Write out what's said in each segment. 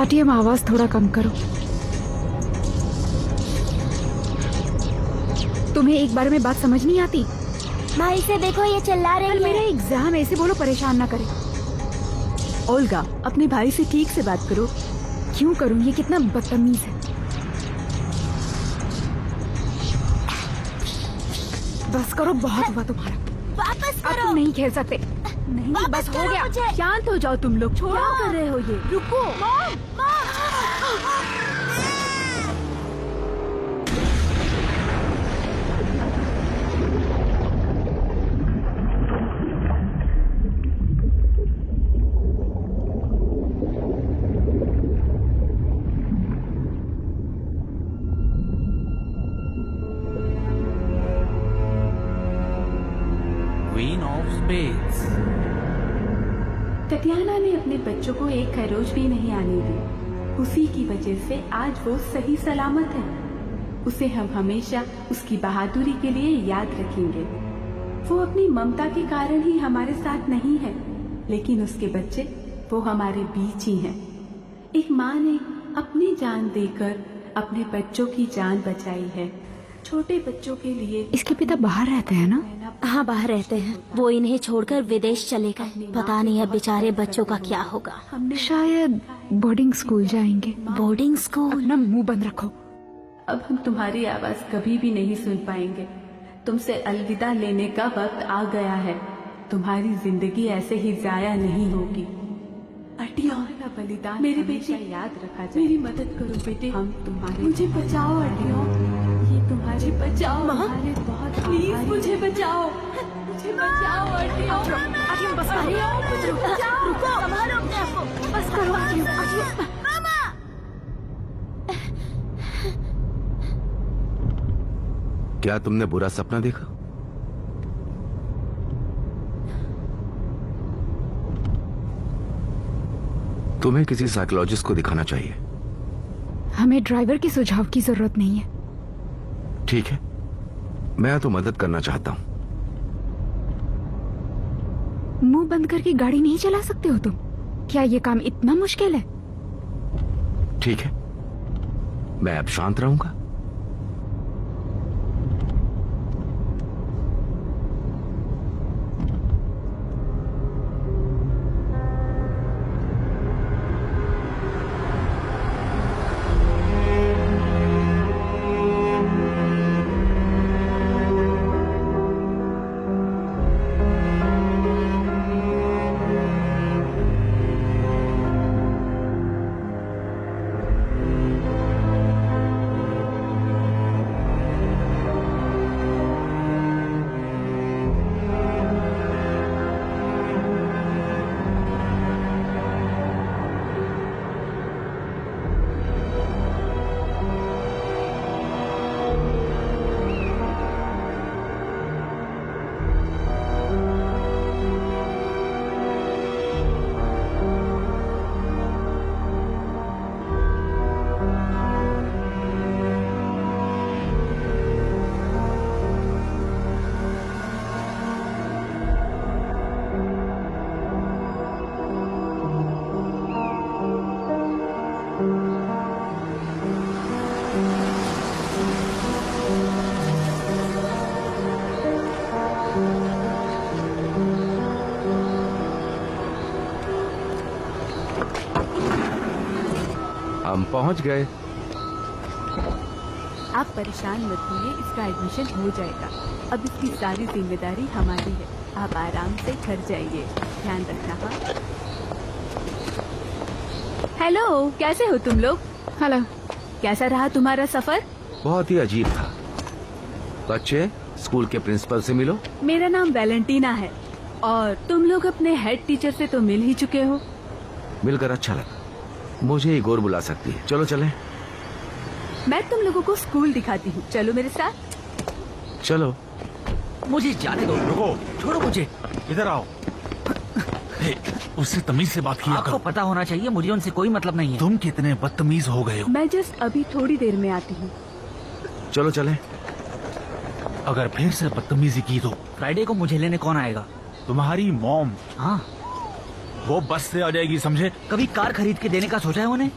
RTM, आवाज थोड़ा कम करो। तुम्हें एक बार में बात समझ नहीं आती? भाई से देखो, ये चिल्ला रही है। मेरा एग्जाम, ऐसे बोलो, परेशान ना करे। ओल्गा, अपने भाई से ठीक से बात करो। क्यों करूं? ये कितना बदतमीज है। बस करो, बहुत हुआ तुम्हारा। वापस अब करो। तुम नहीं खेल सकते। नहीं, वापस बस हो करो गया। मुझे। शांत हो जाओ तुम लोग। छोड़ो, क्या कर रहे हो ये? रुको। Queen of spades. टटियाना ने अपने बच्चों को एक खरोच भी नहीं आने दी। उसी की वजह से आज वो सही सलामत है। उसे हम हमेशा उसकी बहादुरी के लिए याद रखेंगे। वो अपनी ममता के कारण ही हमारे साथ नहीं है, लेकिन उसके बच्चे वो हमारे बीच ही हैं। एक माँ ने अपनी जान देकर अपने बच्चों की जान बचाई है। छोटे बच्चों के लिए इसके पिता बाहर रहते हैं ना? हाँ, बाहर रहते हैं। वो इन्हें छोड़कर विदेश चले गए। पता नहीं अब बेचारे बच्चों का क्या होगा। शायद बोर्डिंग स्कूल जाएंगे। Boarding school? अपना मुंह बंद रखो। अब हम तुम्हारी आवाज कभी भी नहीं सुन पाएंगे। तुमसे अलविदा लेने का वक्त आ गया है। तुम्हारी जिंदगी ऐसे ही जाया नहीं होगी। अटियों का बलिदान मेरे बेटे याद रखा जाए। मेरी मदद करो बेटे, हम तुम्हारे। मुझे बचाओ अटियों, ये तुम्हारे बचाओ। हमारे बहुत प्लीज मुझे बचाओ, मुझे बचाओ अटियों। अटियम, बस करो। रुको, संभालो अपने आप को। बस करो अटियम। क्या तुमने बुरा सपना देखा? तुम्हें किसी साइकोलॉजिस्ट को दिखाना चाहिए। हमें ड्राइवर के सुझाव की जरूरत नहीं है। ठीक है, मैं तो मदद करना चाहता हूं। मुंह बंद करके गाड़ी नहीं चला सकते हो तुम? क्या ये काम इतना मुश्किल है? ठीक है, मैं अब शांत रहूंगा। हम पहुंच गए। आप परेशान मत होइए, इसका एडमिशन हो जाएगा। अब इसकी सारी जिम्मेदारी हमारी है। आप आराम से घर जाइए, ध्यान रखना। हाँ, हेलो, कैसे हो तुम लोग? हेलो। कैसा रहा तुम्हारा सफर? बहुत ही अजीब था। बच्चे, स्कूल के प्रिंसिपल से मिलो। मेरा नाम वैलेंटीना है और तुम लोग अपने हेड टीचर से तो मिल ही चुके हो। मिलकर अच्छा लगा। मुझे इगोर बुला सकती है। चलो चलें। मैं तुम लोगों को स्कूल दिखाती हूँ, चलो मेरे साथ। चलो। मुझे जाने दो। रुको, छोड़ो मुझे। इधर आओ। हे, उससे तमीज से बात किया आपको करो। पता होना चाहिए, मुझे उनसे कोई मतलब नहीं है। तुम कितने बदतमीज हो गए हो। मैं जस्ट अभी थोड़ी देर में आती हूँ। चलो चलें। अगर फिर से बदतमीजी की तो फ्राइडे को मुझे लेने कौन आएगा? तुम्हारी मॉम। हाँ, वो बस से आ जाएगी, समझे? कभी कार खरीद के देने का सोचा है उन्हें?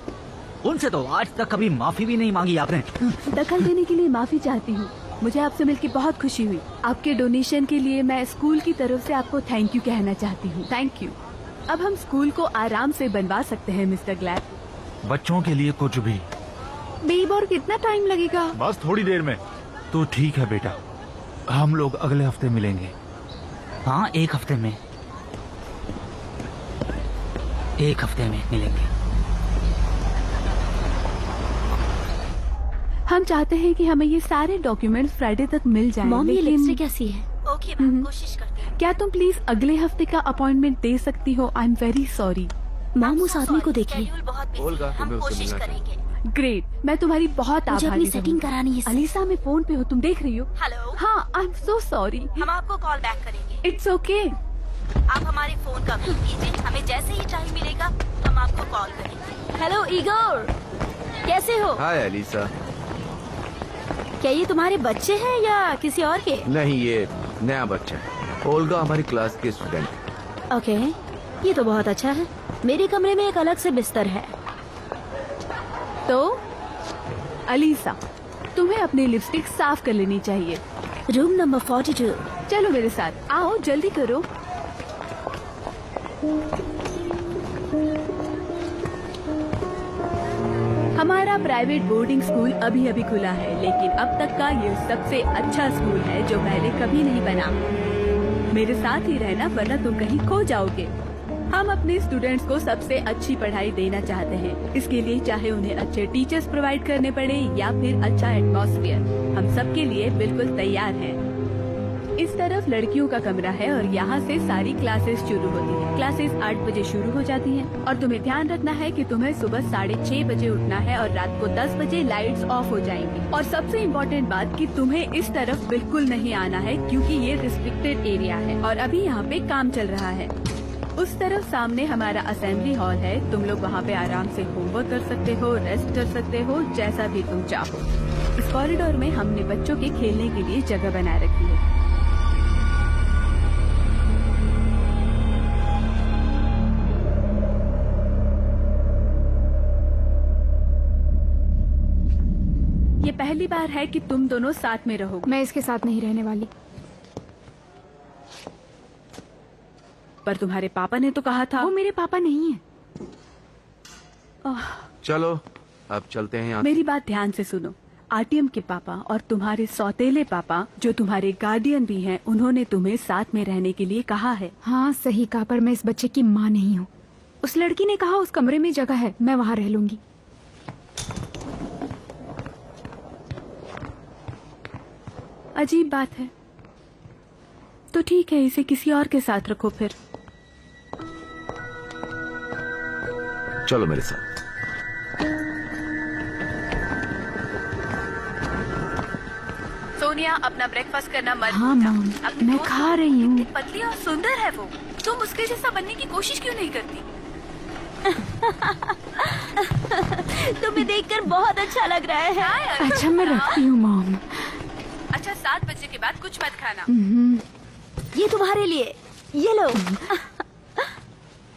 उनसे तो आज तक कभी माफी भी नहीं मांगी आपने। दखल देने के लिए माफी चाहती हूँ। मुझे आपसे मिलकर बहुत खुशी हुई। आपके डोनेशन के लिए मैं स्कूल की तरफ से आपको थैंक यू कहना चाहती हूँ। Thank you. अब हम स्कूल को आराम से बनवा सकते हैं मिस्टर ग्लैड। बच्चों के लिए कुछ भी। बेब, और कितना टाइम लगेगा? बस थोड़ी देर में। तो ठीक है बेटा, हम लोग अगले हफ्ते मिलेंगे। हाँ, एक हफ्ते में मिलेंगे। हम चाहते हैं कि हमें ये सारे डॉक्यूमेंट्स फ्राइडे तक मिल जाएं। मॉम, ये लेकिन लिपस्टिक कैसी है? ओके मैम, कोशिश करते हैं। क्या तुम प्लीज अगले हफ्ते का अपॉइंटमेंट दे सकती हो? I am very sorry. Mom, उस आदमी को देखिए। ओल्गा, हम तुम्हें उससे कोशिश मिलना करेंगे। ग्रेट, मैं तुम्हारी बहुत मुझे आभारी अपनी सेटिंग करानी है। अलीसा, मैं फोन पे हो, तुम देख रही हो? हेलो, हाँ, आई एम सो सॉरी। हम आपको कॉल बैक करेंगे। It's okay. आप हमारे फोन का वेट कीजिए, हमें जैसे ही टाइम मिलेगा हम आपको कॉल करेंगे। हेलो इगोर, कैसे हो? हाय एलिसा। क्या ये तुम्हारे बच्चे हैं या किसी और के? नहीं, ये नया बच्चा है। ओल्गा हमारी क्लास की स्टूडेंट है। ओके, ये तो बहुत अच्छा है। मेरे कमरे में एक अलग से बिस्तर है। तो अलीसा, तुम्हें अपनी लिपस्टिक साफ कर लेनी चाहिए। Room number 42। चलो मेरे साथ, आओ जल्दी करो। हमारा प्राइवेट बोर्डिंग स्कूल अभी अभी खुला है, लेकिन अब तक का ये सबसे अच्छा स्कूल है जो पहले कभी नहीं बना। मेरे साथ ही रहना, वरना तुम कहीं खो जाओगे। हम अपने स्टूडेंट्स को सबसे अच्छी पढ़ाई देना चाहते हैं। इसके लिए चाहे उन्हें अच्छे टीचर्स प्रोवाइड करने पड़े या फिर अच्छा एटमॉस्फेयर, हम सबके लिए बिल्कुल तैयार हैं। इस तरफ लड़कियों का कमरा है और यहाँ से सारी क्लासेस शुरू होती हैं। क्लासेस 8 बजे शुरू हो जाती हैं और तुम्हें ध्यान रखना है कि तुम्हें सुबह 6:30 बजे उठना है और रात को 10 बजे लाइट्स ऑफ हो जाएंगी। और सबसे इम्पोर्टेंट बात कि तुम्हें इस तरफ बिल्कुल नहीं आना है, क्योंकि ये रिस्ट्रिक्टेड एरिया है और अभी यहाँ पे काम चल रहा है। उस तरफ सामने हमारा असेंबली हॉल है। तुम लोग वहाँ पे आराम से होमवर्क कर सकते हो, रेस्ट कर सकते हो, जैसा भी तुम चाहो। इस कॉरिडोर में हमने बच्चों के खेलने के लिए जगह बना रखी है। ये पहली बार है कि तुम दोनों साथ में रहोगे। मैं इसके साथ नहीं रहने वाली। पर तुम्हारे पापा ने तो कहा था। वो मेरे पापा नहीं है। चलो अब चलते हैं यहाँ से। मेरी बात ध्यान से सुनो। आरटीएम के पापा और तुम्हारे सौतेले पापा, जो तुम्हारे गार्डियन भी हैं, उन्होंने तुम्हें साथ में रहने के लिए कहा है। हाँ, सही कहा, पर मैं इस बच्चे की माँ नहीं हूँ। उस लड़की ने कहा उस कमरे में जगह है, मैं वहाँ रह लूंगी। अजीब बात है। तो ठीक है, इसे किसी और के साथ रखो फिर। चलो मेरे साथ। सोनिया, अपना ब्रेकफास्ट करना मत हाँ भूलना। मॉम, अपने मैं दोस्त खा रही हूँ। इतनी पतली और सुंदर है वो, तुम उसके जैसा बनने की कोशिश क्यों नहीं करती? तुम्हें देखकर बहुत अच्छा लग रहा है। अच्छा, मैं रखती हूँ मॉम। अच्छा, 7 बजे के बाद कुछ मत खाना। ये तुम्हारे लिए, ये लो।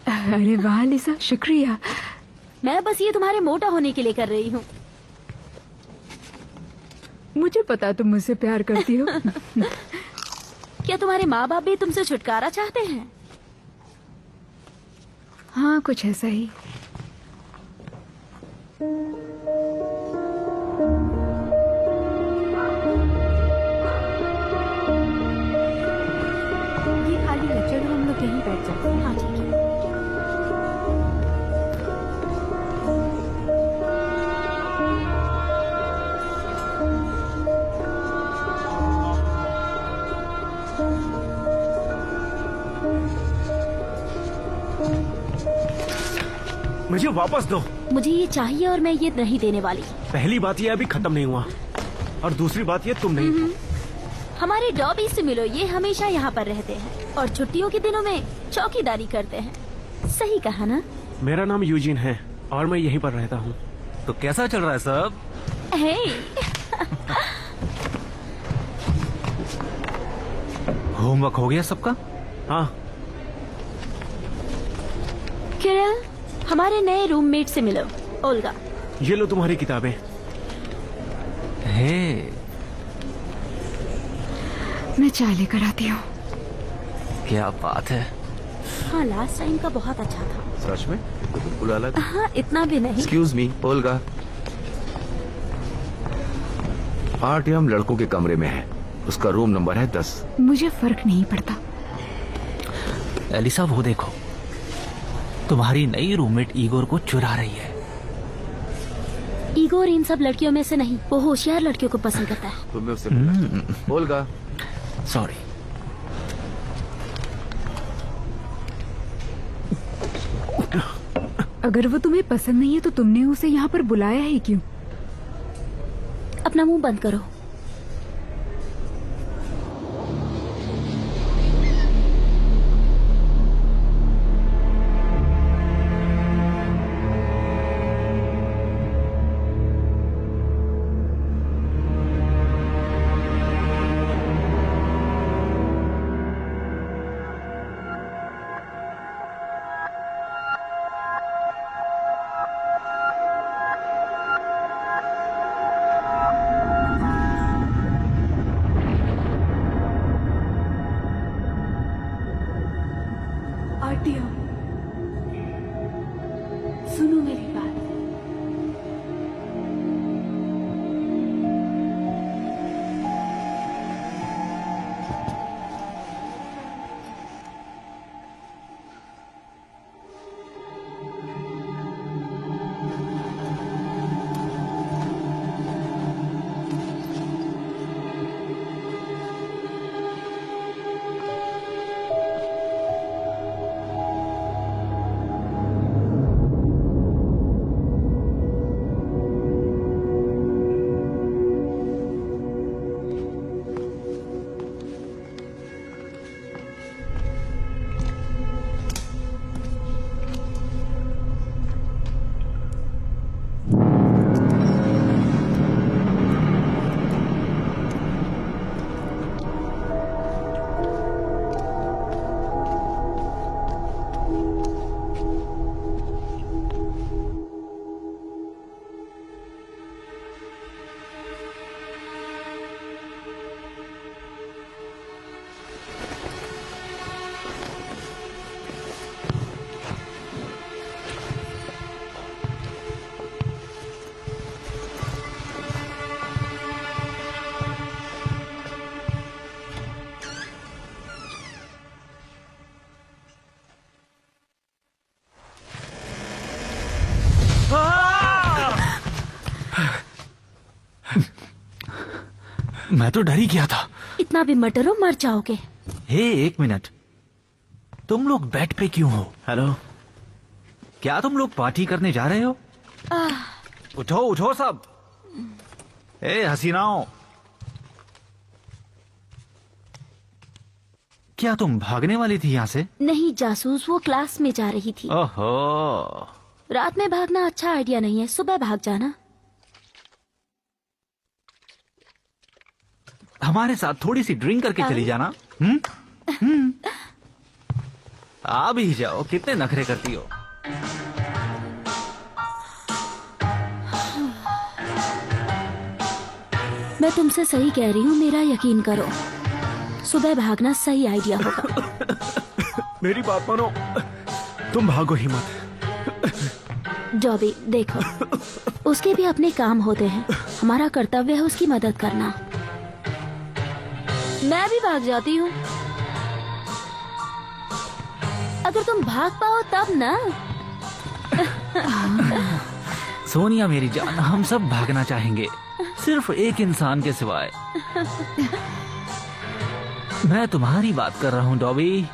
अरे वाह लिसा, शुक्रिया। मैं बस ये तुम्हारे मोटा होने के लिए कर रही हूँ। मुझे पता तुम मुझसे प्यार करती हो। क्या तुम्हारे माँ बाप भी तुमसे छुटकारा चाहते हैं? हाँ, कुछ ऐसा ही। ये खाली है, चलो हम लोग यहीं बैठ जाते हैं। हाँ ठीक है। मुझे वापस दो। मुझे ये चाहिए और मैं ये नहीं देने वाली। पहली बात ये अभी खत्म नहीं हुआ, और दूसरी बात ये तुम नहीं हो। हमारे डॉबी से मिलो, ये हमेशा यहाँ पर रहते हैं और छुट्टियों के दिनों में चौकीदारी करते हैं। सही कहा ना? मेरा नाम यूजिन है और मैं यहीं पर रहता हूँ। तो कैसा चल रहा है सब? हे, होमवर्क हो गया सबका? हाँ, किरिल, हमारे नए रूममेट से मिलो, ओल्गा। ये लो तुम्हारी किताबें। हे, मैं चाय लेकर आती हूँ। क्या बात है। हाँ, लास्ट टाइम का बहुत अच्छा था। सच में तो बिल्कुल अलग। हाँ, इतना भी नहीं। एक्सक्यूज मी ओल्गा, आर्टियम लड़कों के कमरे में है, उसका रूम नंबर है 10। मुझे फर्क नहीं पड़ता। एलिसा, वो देखो, तुम्हारी नई रूममेट ईगोर को चुरा रही है। ईगोर इन सब लड़कियों में से नहीं, वो होशियार लड़कियों को पसंद करता है। तुमने उससे पूछा? Olga, sorry. अगर वो तुम्हें पसंद नहीं है तो तुमने उसे यहाँ पर बुलाया है क्यों? अपना मुंह बंद करो। आर्टियम, सुनो मेरी बात। मैं तो डर ही गया था। इतना भी मत डरो, मर जाओगे। हे, एक मिनट, तुम लोग बेड पे क्यों हो? हेलो, क्या तुम लोग पार्टी करने जा रहे हो? उठो उठो सब। ए हसीनाओं, क्या तुम भागने वाली थी यहाँ से? नहीं जासूस, वो क्लास में जा रही थी। ओहो, रात में भागना अच्छा आइडिया नहीं है, सुबह भाग जाना। हमारे साथ थोड़ी सी ड्रिंक करके चली जाना। आ भी जाओ, कितने नखरे करती हो। मैं तुमसे सही कह रही हूँ, मेरा यकीन करो, सुबह भागना सही आइडिया होगा। मेरी बात मानो, तुम भागो ही मत। जॉबी देखो, उसके भी अपने काम होते हैं, हमारा कर्तव्य है उसकी मदद करना। मैं भी भाग जाती हूँ, अगर तुम भाग पाओ तब ना। सोनिया मेरी जान, हम सब भागना चाहेंगे, सिर्फ एक इंसान के सिवाय। मैं तुम्हारी बात कर रहा हूँ डॉबी।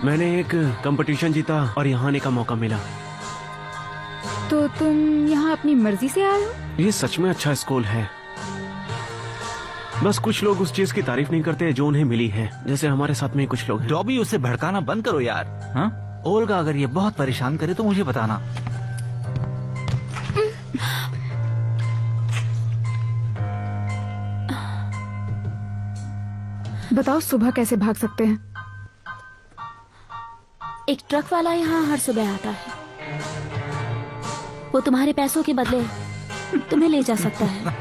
मैंने एक कंपटीशन जीता और यहाँ आने का मौका मिला। तो तुम यहाँ अपनी मर्जी से आए हो? ये सच में अच्छा स्कूल है, बस कुछ लोग उस चीज की तारीफ नहीं करते जो उन्हें मिली है, जैसे हमारे साथ में कुछ लोग हैं। डॉबी, उसे भड़काना बंद करो यार। हाँ, ओल्गा अगर ये बहुत परेशान करे तो मुझे बताना। बताओ सुबह कैसे भाग सकते हैं? एक ट्रक वाला यहाँ हर सुबह आता है। वो तुम्हारे पैसों के बदले तुम्हें ले जा सकता है।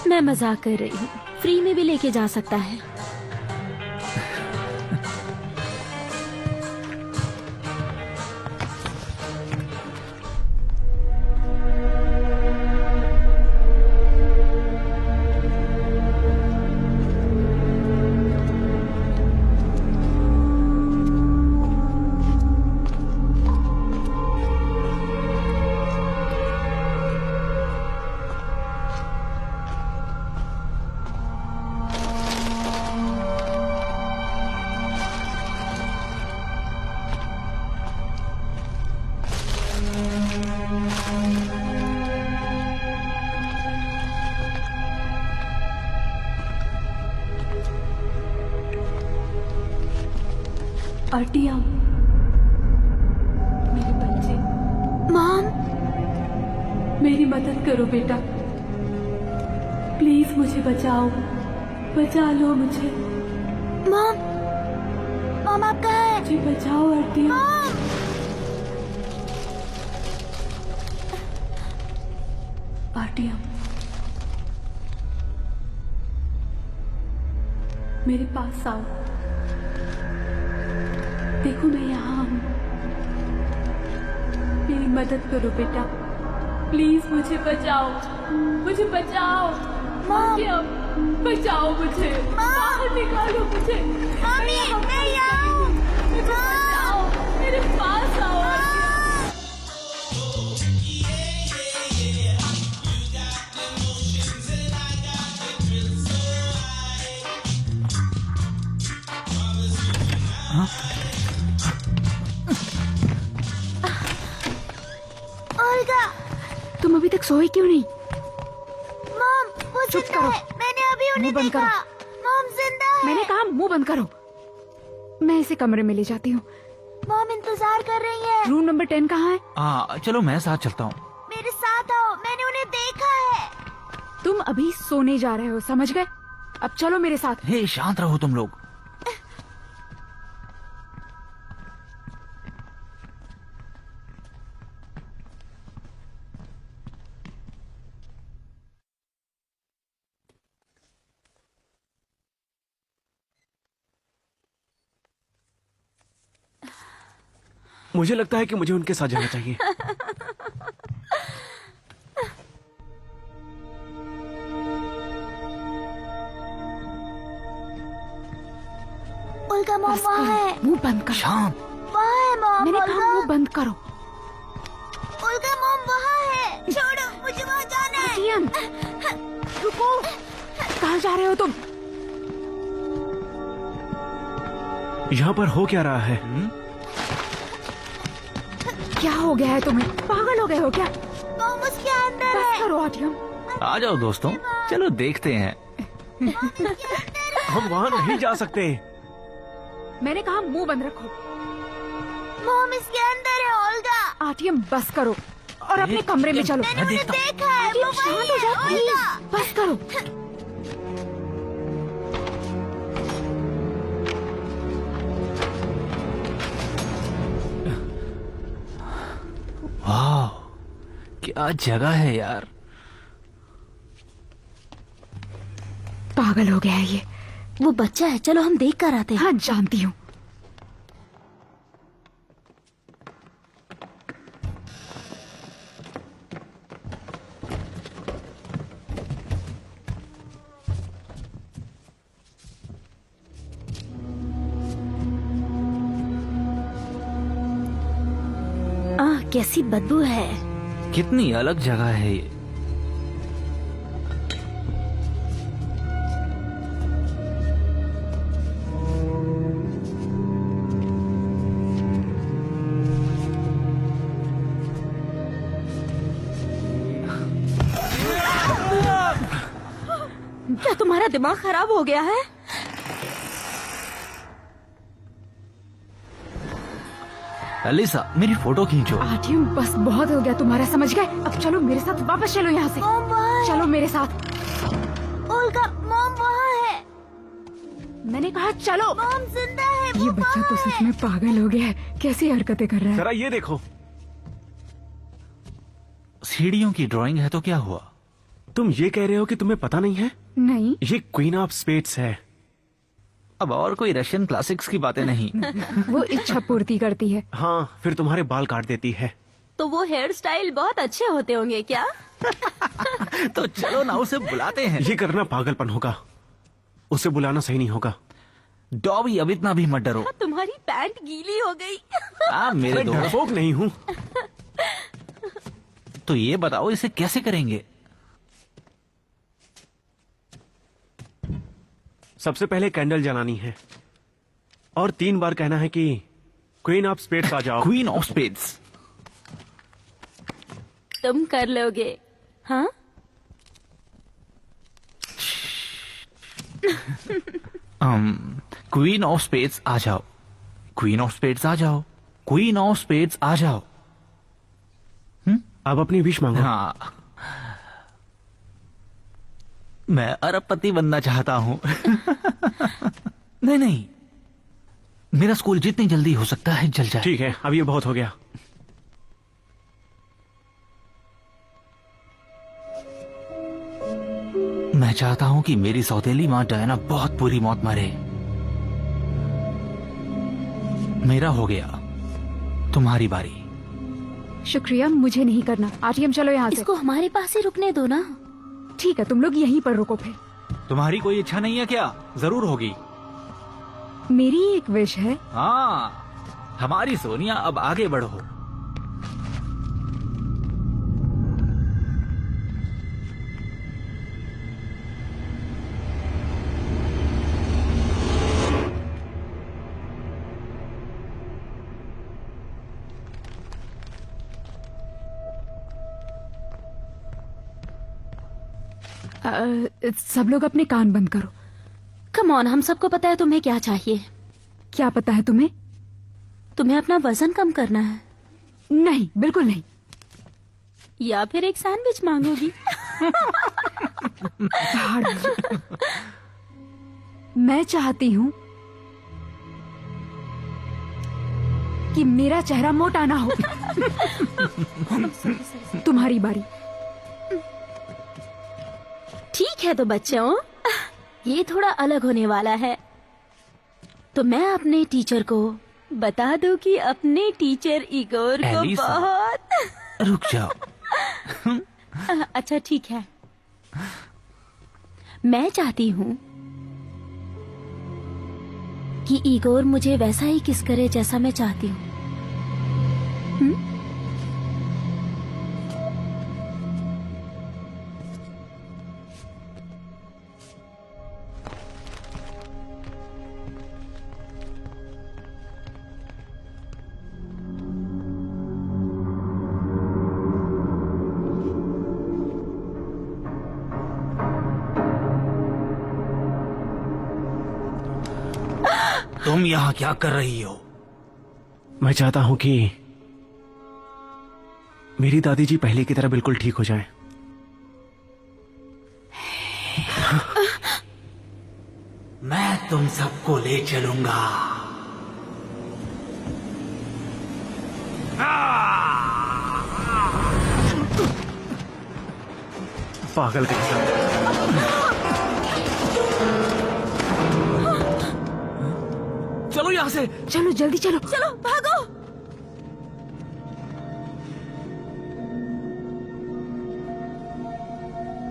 मैं मजाक कर रही हूँ, फ्री में भी लेके जा सकता है। आर्टियम, मेरे बच्चे, मॉम, मेरी मदद करो बेटा। प्लीज मुझे बचाओ, बचा लो मुझे। मॉम, मॉम आप कहाँ हैं? मुझे बचाओ आर्टियम। आर्टियम, मेरे पास आओ। देखो मैं यहाँ हूँ, मेरी मदद करो बेटा। प्लीज मुझे बचाओ, मुझे बचाओ। आर्टियम, बचाओ मुझे, बाहर निकालो मुझे। मम्मी, मैं यहाँ हूँ। मुझे बचाओ, मेरे पास आओ आर्टियम। ओल्गा, तुम अभी तक सोए क्यों नहीं? मॉम, वो चुप जिंदा करो। है। मैंने अभी उन्हें मुंह बंद देखा। करो। मॉम जिंदा है। मैंने कहा मुंह बंद करो। मैं इसे कमरे में ले जाती हूँ। मॉम इंतजार कर रही है। रूम नंबर 10 कहाँ है? चलो मैं साथ चलता हूँ। मेरे साथ आओ, मैंने उन्हें देखा है। तुम अभी सोने जा रहे हो, समझ गए? अब चलो मेरे साथ। हे शांत रहो तुम लोग। मुझे लगता है कि मुझे उनके साथ जाना चाहिए। ओल्गा मॉम बस वहाँ करो, है। मुंह बंद करो। शांत। वहाँ है मॉम। मैंने कहा ओल्गा, मुंह बंद करो। ओल्गा मॉम वहाँ है। छोड़ो, मुझे वहाँ जाना है। आर्टियम, रुको। कहाँ जा रहे हो तुम? यहाँ पर हो क्या रहा है? क्या हो गया है तुम्हें? पागल हो गए हो क्या? मॉम उसके अंदर बस है। करो आर्टियम। आ जाओ दोस्तों, चलो देखते हैं। हम वहाँ नहीं जा सकते। मैंने कहा मुंह बंद रखो। मॉम इसके अंदर है ओल्गा। आर्टियम बस करो और अपने कमरे में चलो। मैंने उन्हें देखा है। आर्टियम वो वहीं शांत हो जाओ है, प्लीज। ओल्गा। बस करो। वाह, क्या जगह है यार। पागल हो गया है ये। वो बच्चा है, चलो हम देख कर आते हैं। हाँ जानती हूँ। कैसी बदबू है। कितनी अलग जगह है ये। क्या तुम्हारा दिमाग खराब हो गया है? अलीसा, मेरी फोटो खींचो। आर्टियम बस बहुत हो गया तुम्हारा, समझ गए? अब चलो मेरे साथ, वापस चलो यहाँ से। मॉम वहाँ है। चलो मेरे साथ। ओल्गा, मॉम वहाँ है। मैंने मैंने कहा चलो। मॉम जिंदा है, ये वो बच्चा तो सच में पागल हो गया है, कैसी हरकतें कर रहा है। जरा ये देखो। सीढ़ियों की ड्राइंग है तो क्या हुआ? तुम ये कह रहे हो कि तुम्हें पता नहीं है? नहीं, ये क्वीन ऑफ स्पेड्स है। अब और कोई रशियन क्लासिक्स की बातें नहीं। वो इच्छा पूर्ति करती है। हाँ, फिर तुम्हारे बाल काट देती है। तो वो हेयर स्टाइल बहुत अच्छे होते होंगे क्या? तो चलो ना उसे बुलाते हैं। ये करना पागलपन होगा, उसे बुलाना सही नहीं होगा। डॉबी अब इतना भी मत डरो। तुम्हारी पैंट गीली हो गई। मेरे मैं दोस्त, डरपोक नहीं हूँ। तो ये बताओ इसे कैसे करेंगे? सबसे पहले कैंडल जलानी है और 3 बार कहना है कि क्वीन ऑफ स्पेड्स आ जाओ। Queen of spades. तुम कर लोगे, हाँ? क्वीन ऑफ स्पेड्स आ जाओ, क्वीन ऑफ स्पेड्स आ जाओ, क्वीन ऑफ स्पेड्स आ जाओ। अब अपनी विश मांगो। हाँ, मैं अरबपति बनना चाहता हूँ। नहीं नहीं, मेरा स्कूल जितनी जल्दी हो सकता है जल जाए। ठीक है, अब ये बहुत हो गया। मैं चाहता हूं कि मेरी सौतेली माँ डायना बहुत बुरी मौत मरे। मेरा हो गया, तुम्हारी बारी। शुक्रिया, मुझे नहीं करना। आर्यम चलो यहाँ से। इसको हमारे पास ही रुकने दो ना। ठीक है, तुम लोग यहीं पर रुको फिर। तुम्हारी कोई इच्छा नहीं है क्या? जरूर होगी। मेरी एक विश है। हाँ, हमारी सोनिया अब आगे बढ़ो। सब लोग अपने कान बंद करो। कम ऑन, हम सबको पता है तुम्हें क्या चाहिए। क्या पता है तुम्हें? तुम्हें अपना वजन कम करना है। नहीं, बिल्कुल नहीं। या फिर एक सैंडविच मांगोगी। मैं चाहती हूँ कि मेरा चेहरा मोटा ना हो। तुम्हारी बारी। ठीक है तो बच्चों, ये थोड़ा अलग होने वाला है। तो मैं अपने टीचर को बता दूं कि अपने टीचर इगोर को एलिसा। बहुत रुक जाओ। अच्छा ठीक है। मैं चाहती हूँ कि इगोर मुझे वैसा ही किस करे जैसा मैं चाहती हूँ। तुम यहाँ क्या कर रही हो? मैं चाहता हूं कि मेरी दादी जी पहले की तरह बिल्कुल ठीक हो जाएं। मैं तुम सबको ले चलूंगा। पागल के साथ। चलो यहाँ से। चलो जल्दी चलो। चलो भागो।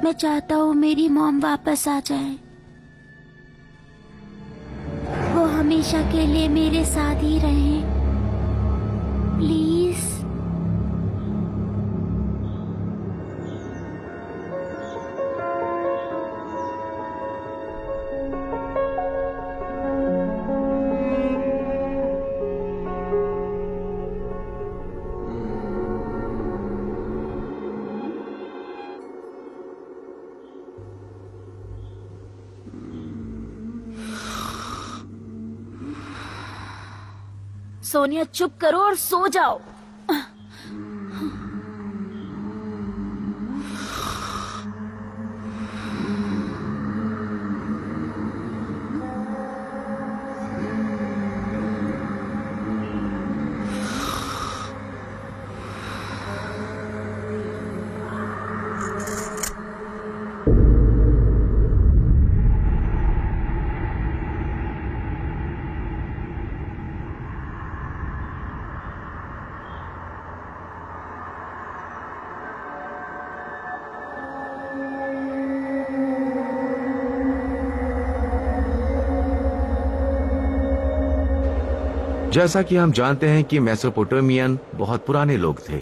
मैं चाहता हूँ मेरी मॉम वापस आ जाए। वो हमेशा के लिए मेरे साथ ही रहे, प्लीज। सोनिया चुप करो और सो जाओ। जैसा कि हम जानते हैं कि मेसोपोटामियन बहुत पुराने लोग थे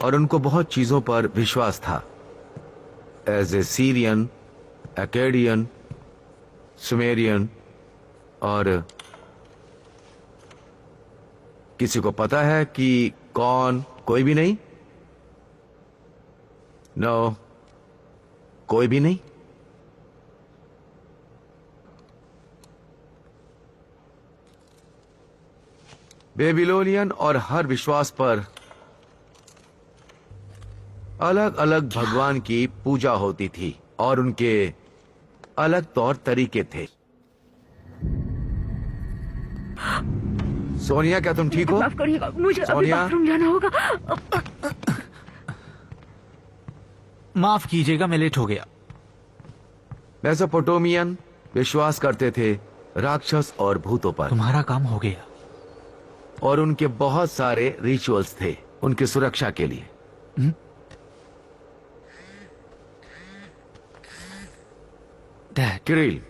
और उनको बहुत चीजों पर विश्वास था। As a Syrian, Akkadian, Sumerian, और किसी को पता है कि कौन? कोई भी नहीं? नो, कोई भी नहीं। बेबीलोनियन और हर विश्वास पर अलग अलग भगवान की पूजा होती थी और उनके अलग तौर तरीके थे। सोनिया, क्या तुम ठीक हो? माफ करिएगा, मुझे अभी सोनिया? बाथरूम जाना होगा। माफ कीजिएगा, मैं लेट हो गया। मेसोपोटामियन विश्वास करते थे राक्षस और भूतों पर, तुम्हारा काम हो गया। और उनके बहुत सारे रिचुअल्स थे उनकी सुरक्षा के लिए। डैड, किरिल,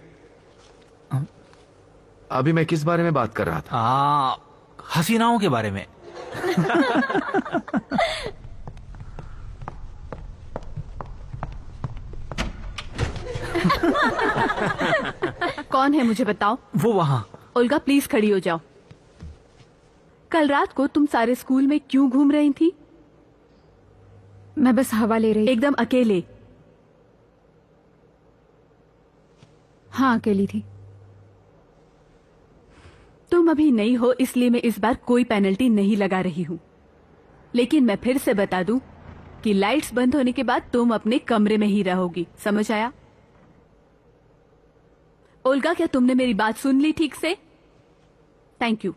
अभी मैं किस बारे में बात कर रहा था? हसीनाओं के बारे में। कौन है मुझे बताओ। वो वहां। ओल्गा प्लीज खड़ी हो जाओ। कल रात को तुम सारे स्कूल में क्यों घूम रही थी? मैं बस हवा ले रही। एकदम अकेले? हाँ, अकेली थी। तुम अभी नई हो इसलिए मैं इस बार कोई पेनल्टी नहीं लगा रही हूँ, लेकिन मैं फिर से बता दूं कि लाइट्स बंद होने के बाद तुम अपने कमरे में ही रहोगी। समझ आया? ओल्गा, क्या तुमने मेरी बात सुन ली ठीक से? Thank you.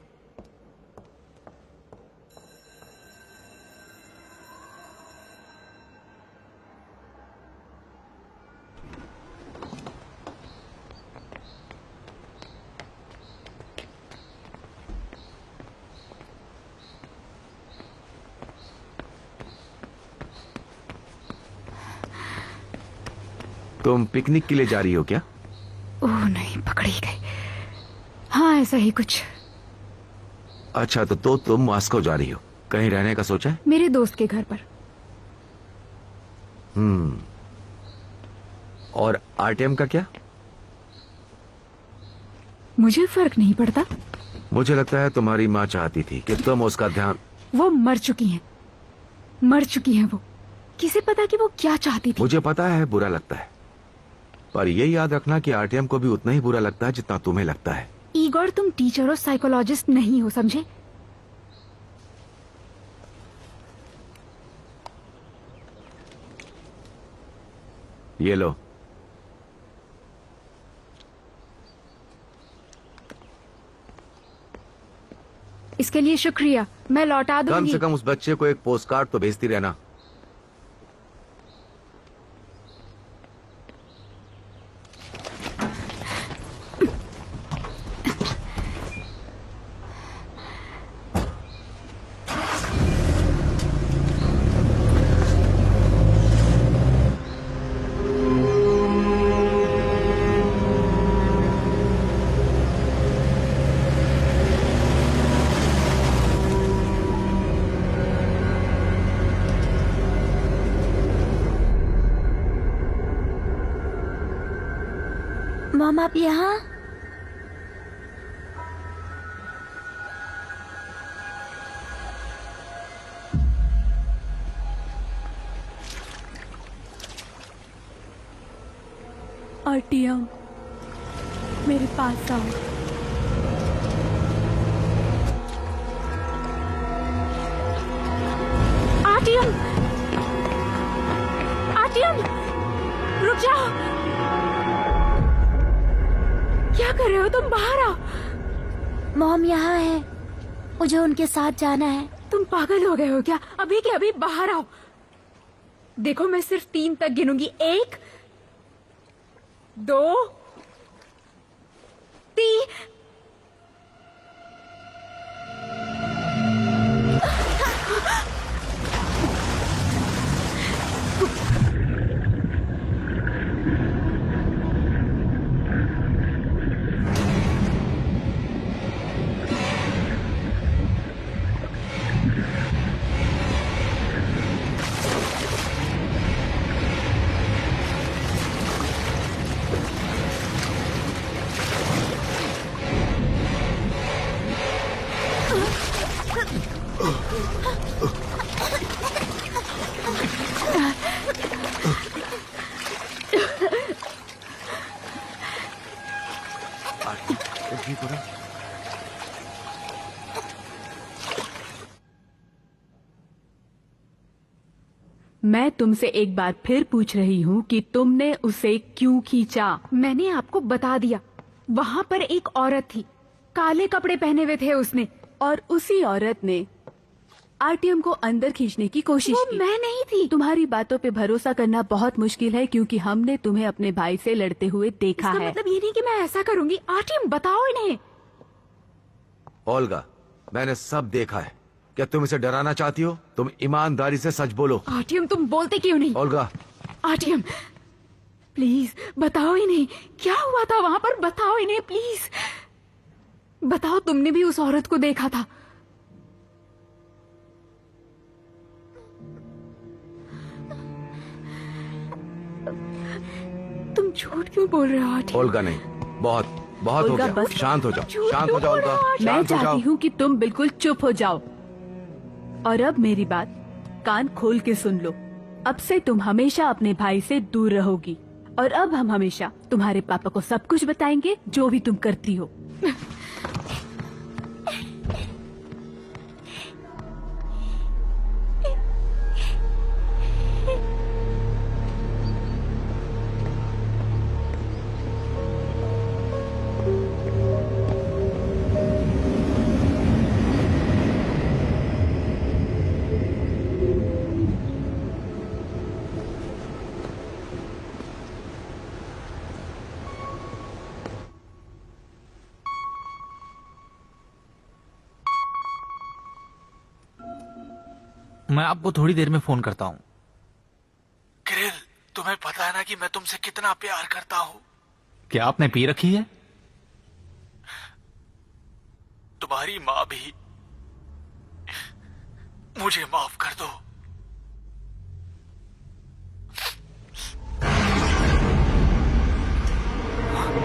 तुम पिकनिक के लिए जा रही हो क्या? ओह नहीं, पकड़ी गई। हाँ, ऐसा ही कुछ। अच्छा, तो तुम मॉस्को जा रही हो। कहीं रहने का सोचा है? मेरे दोस्त के घर पर। और आरटीएम का क्या? मुझे फर्क नहीं पड़ता। मुझे लगता है तुम्हारी माँ चाहती थी कि तुम उसका ध्यान। वो मर चुकी हैं। मर चुकी हैं वो। किसे पता कि वो क्या चाहती थी? मुझे पता है बुरा लगता है, पर ये याद रखना कि आरटीएम को भी उतना ही बुरा लगता है जितना तुम्हें लगता है। ईगोर, तुम टीचर और साइकोलॉजिस्ट नहीं हो, समझे? ये लो। इसके लिए शुक्रिया, मैं लौटा कम दूंगी। से कम उस बच्चे को एक पोस्ट कार्ड तो भेजती रहना। मॉम, आप यहाँ? आरटीएम, मेरे पास आओ। आरटीएम, आरटीएम, रुक जाओ। क्या कर रहे हो तुम? बाहर आओ। मॉम यहाँ है, मुझे उनके साथ जाना है। तुम पागल हो गए हो क्या? अभी के अभी बाहर आओ। देखो, मैं सिर्फ 3 तक गिनूंगी। 1, 2, 3। ठीक हो रहा? मैं तुमसे एक बार फिर पूछ रही हूँ कि तुमने उसे क्यों खींचा? मैंने आपको बता दिया, वहाँ पर एक औरत थी, काले कपड़े पहने हुए थे उसने। और उसी औरत ने आरटीएम को अंदर खींचने की कोशिश वो की। मैं नहीं थी। तुम्हारी बातों पे भरोसा करना बहुत मुश्किल है क्योंकि हमने तुम्हें अपने भाई से लड़ते हुए देखा इसका है। मतलब ये नहीं कि मैं ऐसा करूंगी। आरटीएम बताओ इन्हें। ओल्गा, मैंने सब देखा है। क्या तुम इसे डराना चाहती हो? तुम ईमानदारी से सच बोलो। आरटीएम तुम बोलते क्यों नहीं? ओल्गा, आरटीएम प्लीज बताओ इन्हें, क्या हुआ था वहाँ पर? बताओ इन्हें प्लीज, बताओ तुमने भी उस औरत को देखा था। तुम झूठ क्यों बोल रहे हो आरटीएम? ओल्गा नहीं, बहुत बहुत हो ओल्गा, गया। बस। शांत हो जाओ, झूठ शांत हो क्यों जाओ बोल रहे ओल्गा, हो? मैं शांत हो जाओ। चाहती हूँ कि तुम बिल्कुल चुप हो जाओ। और अब मेरी बात कान खोल के सुन लो। अब से तुम हमेशा अपने भाई से दूर रहोगी और अब हम हमेशा तुम्हारे पापा को सब कुछ बताएंगे जो भी तुम करती हो। मैं आपको थोड़ी देर में फोन करता हूँ। किरिल, तुम्हें पता है ना कि मैं तुमसे कितना प्यार करता हूँ। क्या आपने पी रखी है? तुम्हारी माँ भी। मुझे माफ कर दो।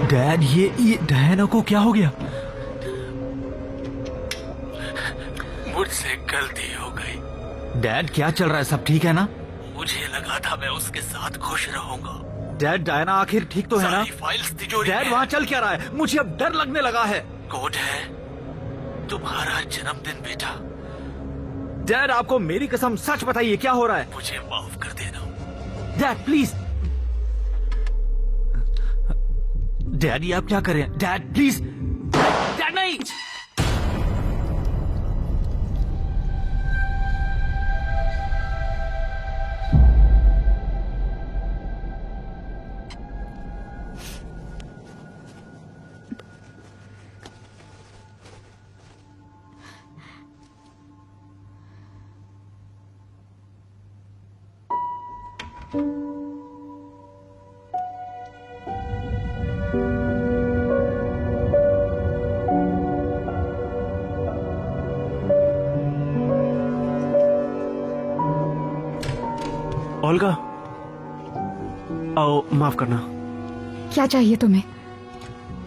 डैड, ये डायना को क्या हो गया? मुझसे गलती हो गई। डैड, क्या चल रहा है? सब ठीक है ना? मुझे लगा था मैं उसके साथ खुश रहूंगा। डैड, डायना आखिर ठीक तो है ना? फाइल्स तिजोरी डैड, वहाँ चल क्या रहा है? मुझे अब डर लगने लगा है। कोड है तुम्हारा जन्मदिन बेटा। डैड, आपको मेरी कसम सच बताइए, क्या हो रहा है? मुझे माफ कर देना डैड, प्लीज। डैड, ये आप क्या कर रहे हैं? Dad please. डैड नहीं। ओल्गा, आओ, माफ करना। क्या चाहिए तुम्हें?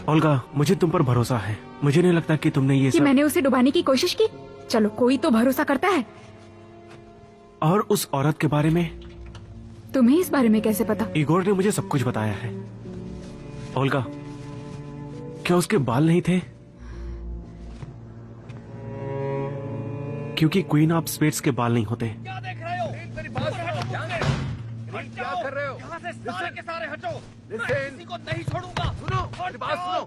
ओल्गा, मुझे तुम पर भरोसा है। मुझे नहीं लगता कि तुमने ये कि सब। मैंने उसे डुबाने की कोशिश की? चलो, कोई तो भरोसा करता है। और उस औरत के बारे में? तुम्हें इस बारे में कैसे पता? इगोर ने मुझे सब कुछ बताया है। ओल्गा, क्या उसके बाल नहीं थे? क्योंकि क्वीन ऑफ स्पेड्स के बाल नहीं होते। क्या कर रहे हो? यहाँ से सारे के सारे हटो। किसी को नहीं छोड़ूंगा। सुनो, मेरी बात सुनो।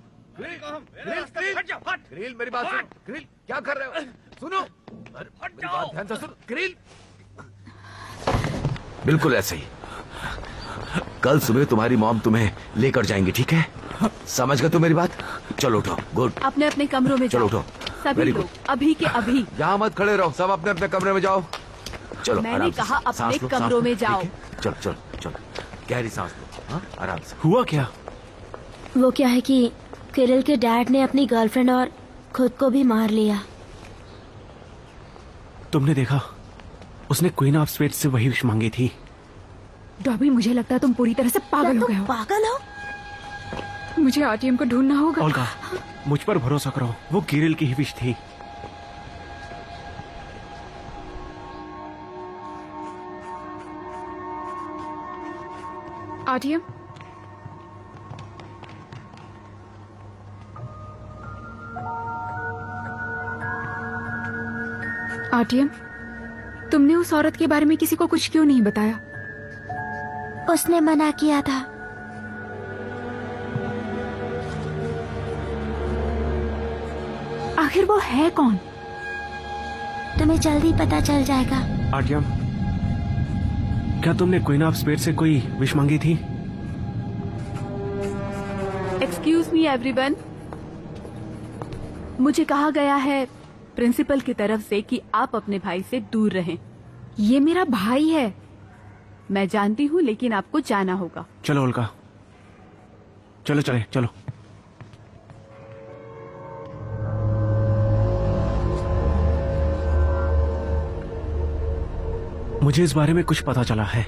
ग्रिल, मेरी बात सुनो। ग्रिल, क्या कर रहे हो? सुनो, मेरी बात ध्यान से सुनो। ग्रिल, बिल्कुल ऐसे ही। कल सुबह तुम्हारी मॉम तुम्हें लेकर जाएंगी, ठीक है? समझ गए तुम मेरी बात? चलो उठो। गुड। अपने अपने कमरों में चलो जाओ। उठो। सभी Very लोग good. अभी के अभी। यहाँ मत खड़े रहो, सब अपने अपने कमरे में जाओ। चलो, मैंने आराम से। कहा अपने सांस लो, कमरों सांस लो, में ठीक जाओ। है? चलो चलो चलो, गहरी सांस लो। हाँ, आराम से। हुआ क्या? वो क्या है कि किरिल के डैड ने अपनी गर्लफ्रेंड और खुद को भी मार लिया। तुमने देखा? उसने क्वीन ऑफ स्पेड्स से वही विश मांगी थी। डॉबी, मुझे लगता है तुम पूरी तरह से पागल हो गए हो। पागल हो? मुझे आरटीएम को ढूंढना होगा। ओल्गा, मुझ पर भरोसा करो, वो किरिल की ही विश थी। आरटीएम, आर्टियम, तुमने उस औरत के बारे में किसी को कुछ क्यों नहीं बताया? उसने मना किया था। आखिर वो है कौन? तुम्हें जल्दी पता चल जाएगा। आर्टियम, क्या तुमने क्वीन ऑफ स्पेड से कोई विश मांगी थी? एक्सक्यूज मी एवरीवन, मुझे कहा गया है प्रिंसिपल की तरफ से कि आप अपने भाई से दूर रहें। ये मेरा भाई है। मैं जानती हूँ, लेकिन आपको जाना होगा। चलो उल्का, चलो चले चलो। मुझे इस बारे में कुछ पता चला है।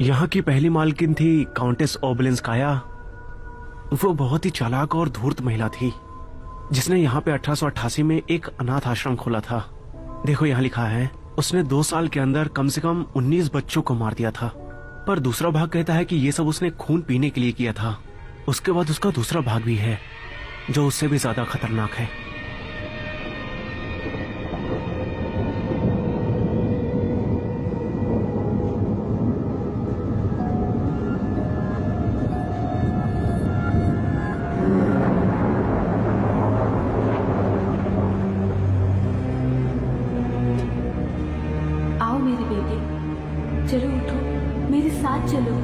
यहाँ की पहली मालकिन थी काउंटेस ओबेलिंस्काया। वो बहुत ही चालाक और धूर्त महिला थी जिसने यहाँ पे 1888 में एक अनाथ आश्रम खोला था। देखो यहाँ लिखा है, उसने 2 साल के अंदर कम से कम 19 बच्चों को मार दिया था। पर दूसरा भाग कहता है कि ये सब उसने खून पीने के लिए किया था। उसके बाद उसका दूसरा भाग भी है जो उससे भी ज्यादा खतरनाक है। आओ मेरे बेटे, चलो उठो, मेरे साथ चलो।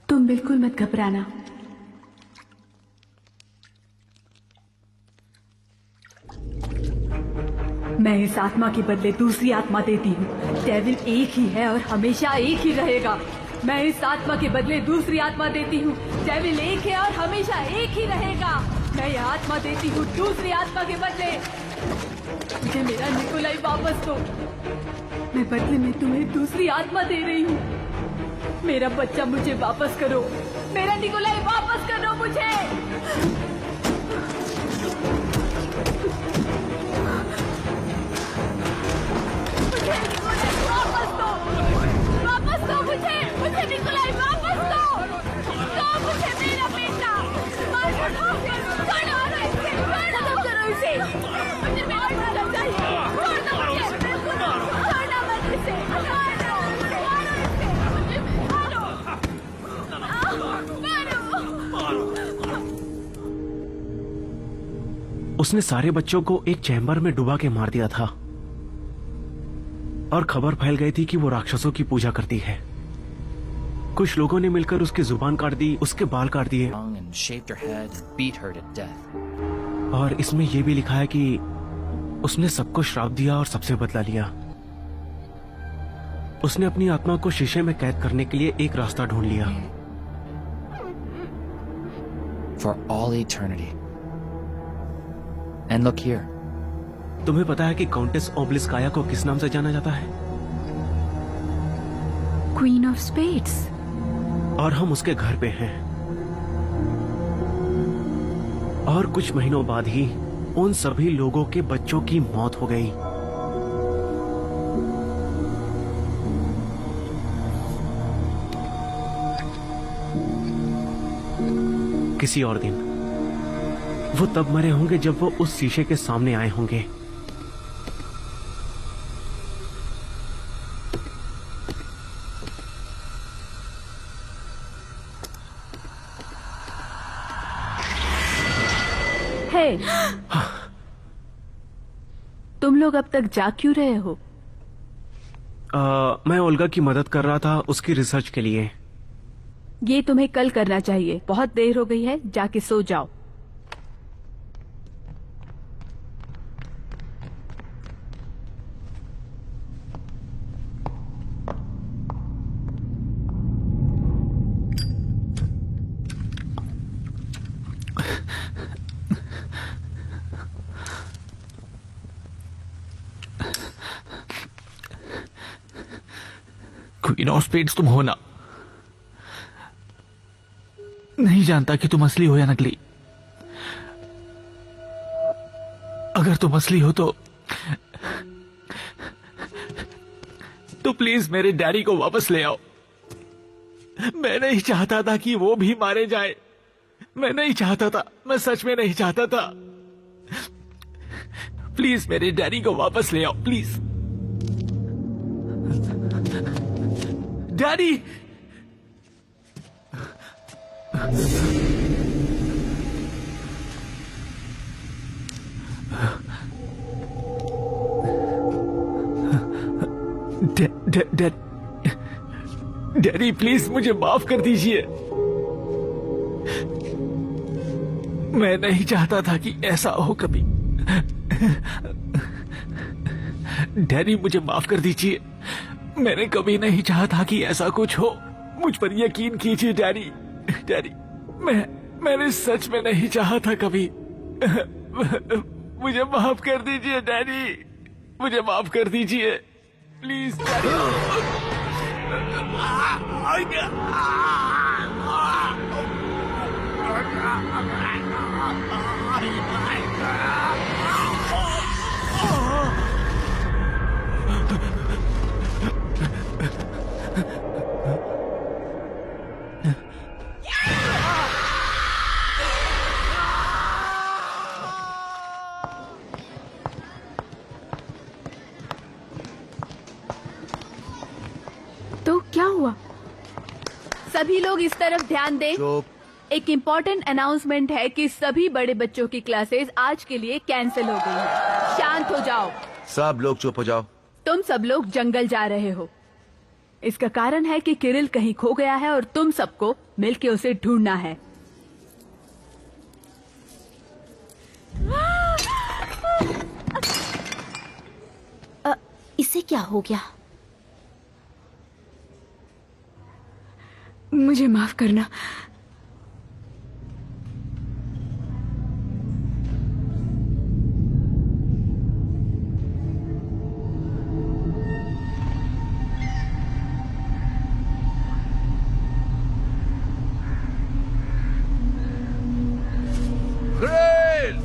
तुम बिल्कुल मत घबराना। मैं इस आत्मा के बदले दूसरी आत्मा देती हूँ। डेविल एक ही है और हमेशा एक ही रहेगा। मैं इस आत्मा के बदले दूसरी आत्मा देती हूँ। डेविल एक है और हमेशा एक ही रहेगा। मैं यह आत्मा देती हूँ दूसरी आत्मा के बदले। मुझे मेरा निकोलाई वापस दो। मैं बदले में तुम्हें दूसरी आत्मा दे रही हूँ। मेरा बच्चा मुझे वापस करो। मेरा निकोलाई वापस करो मुझे। मुझे निकोलाई वापस दो। वापस दो मुझे। मुझे निकोलाई वापस दो। दो मुझे मेरा बेटा। मार दो। छोड़ो इसे। खत्म करो इसे। मुझे मेरा बेटा चाहिए। छोड़ दो मुझे। छोड़ना मत इसे। उसने सारे बच्चों को एक चैम्बर में डुबा के मार दिया था और खबर फैल गई थी कि वो राक्षसों की पूजा करती है। कुछ लोगों ने मिलकर उसकी जुबान काट दी, उसके बाल काट दिए and shaved her head and beat her to death. और इसमें यह भी लिखा है कि उसने सबको श्राप दिया और सबसे बदला लिया। उसने अपनी आत्मा को शीशे में कैद करने के लिए एक रास्ता ढूंढ लिया। For all eternity. And look here. तुम्हें पता है कि काउंटेस ओबेलिंस्काया को किस नाम से जाना जाता है? Queen of spades. और हम उसके घर पे हैं। और कुछ महीनों बाद ही उन सभी लोगों के बच्चों की मौत हो गई। किसी और दिन वो तब मरे होंगे जब वो उस शीशे के सामने आए होंगे। हे, तुम लोग अब तक जाग क्यों रहे हो? मैं ओल्गा की मदद कर रहा था उसकी रिसर्च के लिए। ये तुम्हें कल करना चाहिए। बहुत देर हो गई है, जाके सो जाओ। क्वीन ऑफ स्पेड्स तुम हो ना? नहीं जानता कि तुम असली हो या नकली। अगर तुम असली हो तो प्लीज मेरे डैडी को वापस ले आओ। मैं नहीं चाहता था कि वो भी मारे जाए। मैं नहीं चाहता था, मैं सच में नहीं चाहता था। प्लीज मेरे डैडी को वापस ले आओ, प्लीज। डैडी! डैडी प्लीज मुझे माफ कर दीजिए। मैं नहीं चाहता था कि ऐसा हो कभी। डैडी मुझे माफ कर दीजिए। मैंने कभी नहीं चाहा था कि ऐसा कुछ हो। मुझ पर यकीन कीजिए डैडी। डैडी मैंने सच में नहीं चाहा था कभी। मुझे माफ कर दीजिए डैडी, मुझे माफ कर दीजिए प्लीज डैडी। तो क्या हुआ? सभी लोग इस तरफ ध्यान दें। चुप। एक इम्पोर्टेंट अनाउंसमेंट है कि सभी बड़े बच्चों की क्लासेस आज के लिए कैंसिल हो गई है। शांत हो जाओ। सब लोग चुप हो जाओ। तुम सब लोग जंगल जा रहे हो। इसका कारण है कि किरिल कहीं खो गया है और तुम सबको मिलके उसे ढूंढना है। इसे क्या हो गया? मुझे माफ करना। ग्रेल!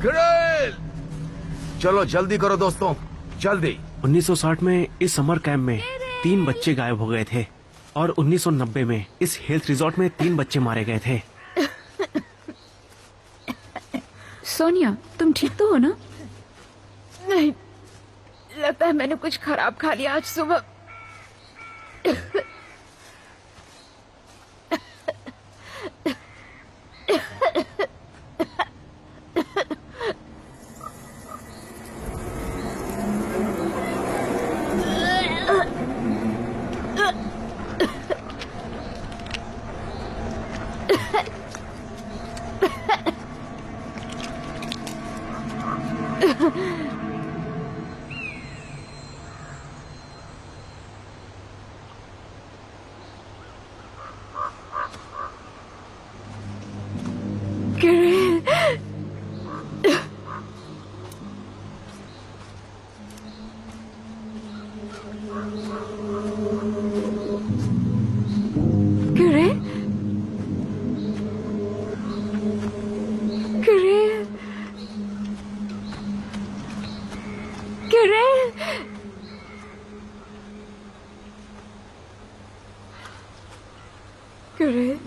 ग्रेल! चलो जल्दी करो दोस्तों, जल्दी। 1960 में इस समर कैंप में 3 बच्चे गायब हो गए थे और 1990 में इस हेल्थ रिजॉर्ट में 3 बच्चे मारे गए थे। सोनिया, तुम ठीक तो हो ना? नहीं, लगता है मैंने कुछ खराब खा लिया आज सुबह। Great.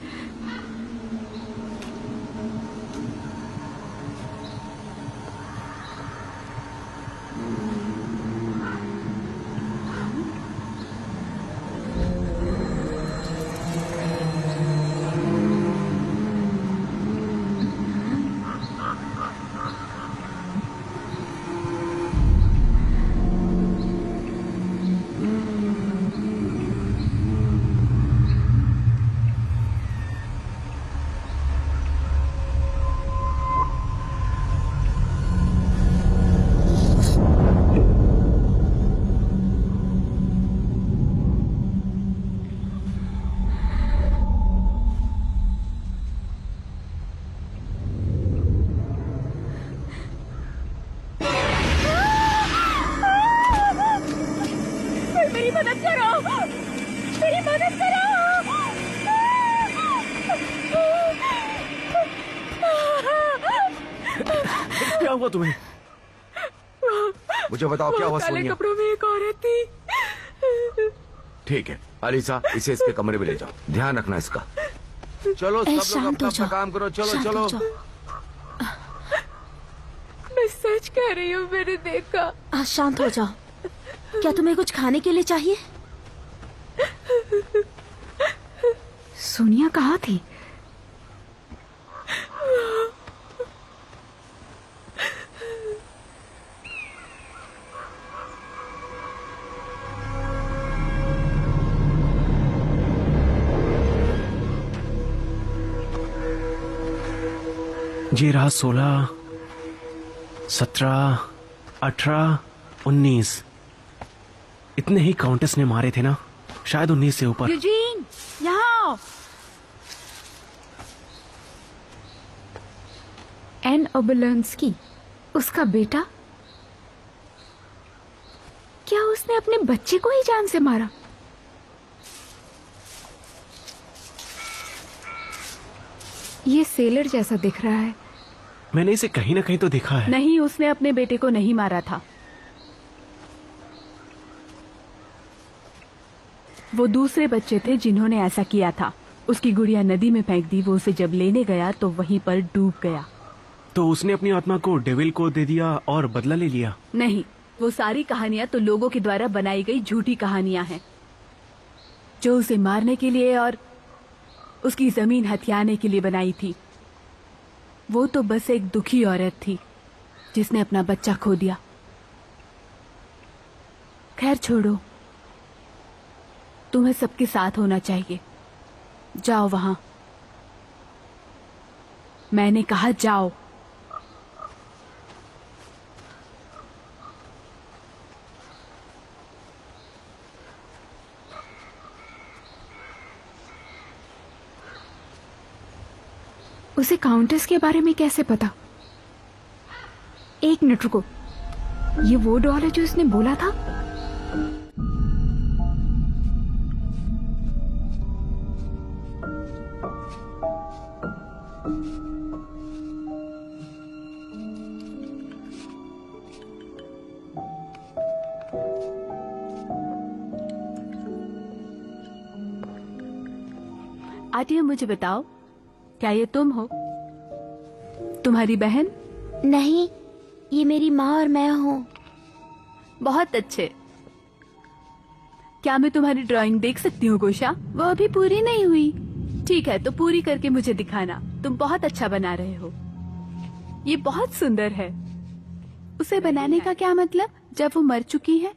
हुआ तुम्हें? मुझे बताओ क्या हुआ काले सोनिया? कपड़ों में एक औरत थी। ठीक है अलीसा, इसे इसके कमरे में ले जाओ, ध्यान रखना इसका। चलो सब लोग शांत अपना हो अपना जाओ। काम करो, चलो शांत हो चलो। जाओ। मैं सच कह रही हूँ, मैंने देखा। शांत हो जाओ। क्या तुम्हें कुछ खाने के लिए चाहिए? सोनिया कहाँ थी? ये रहा 16, 17, 18, 19। इतने ही काउंटेस ने मारे थे ना, शायद 19 से ऊपर। यूजीन, यहाँ आओ। एन ओबोलेंस्की, उसका बेटा? क्या उसने अपने बच्चे को ही जान से मारा? ये सेलर जैसा दिख रहा है। मैंने इसे कहीं ना कहीं तो देखा है। नहीं, उसने अपने बेटे को नहीं मारा था। वो दूसरे बच्चे थे जिन्होंने ऐसा किया था। उसकी गुड़िया नदी में फेंक दी। वो उसे जब लेने गया तो वहीं पर डूब गया। तो उसने अपनी आत्मा को डेविल को दे दिया और बदला ले लिया। नहीं, वो सारी कहानियां तो लोगों के द्वारा बनाई गई झूठी कहानियां हैं, जो उसे मारने के लिए और उसकी जमीन हथियाने के लिए बनाई थी। वो तो बस एक दुखी औरत थी जिसने अपना बच्चा खो दिया। खैर छोड़ो, तुम्हें सबके साथ होना चाहिए। जाओ वहां। मैंने कहा जाओ। उसे काउंटेस के बारे में कैसे पता? एक मिनट रुको, ये वो डॉल है जो इसने बोला था? आटिया, मुझे बताओ, क्या ये तुम हो? तुम्हारी बहन? नहीं, ये मेरी माँ और मैं हूँ। बहुत अच्छे। क्या मैं तुम्हारी ड्राइंग देख सकती हूँ गोशा? वो अभी पूरी नहीं हुई। ठीक है, तो पूरी करके मुझे दिखाना। तुम बहुत अच्छा बना रहे हो। ये बहुत सुंदर है। उसे बनाने का क्या मतलब, जब वो मर चुकी है?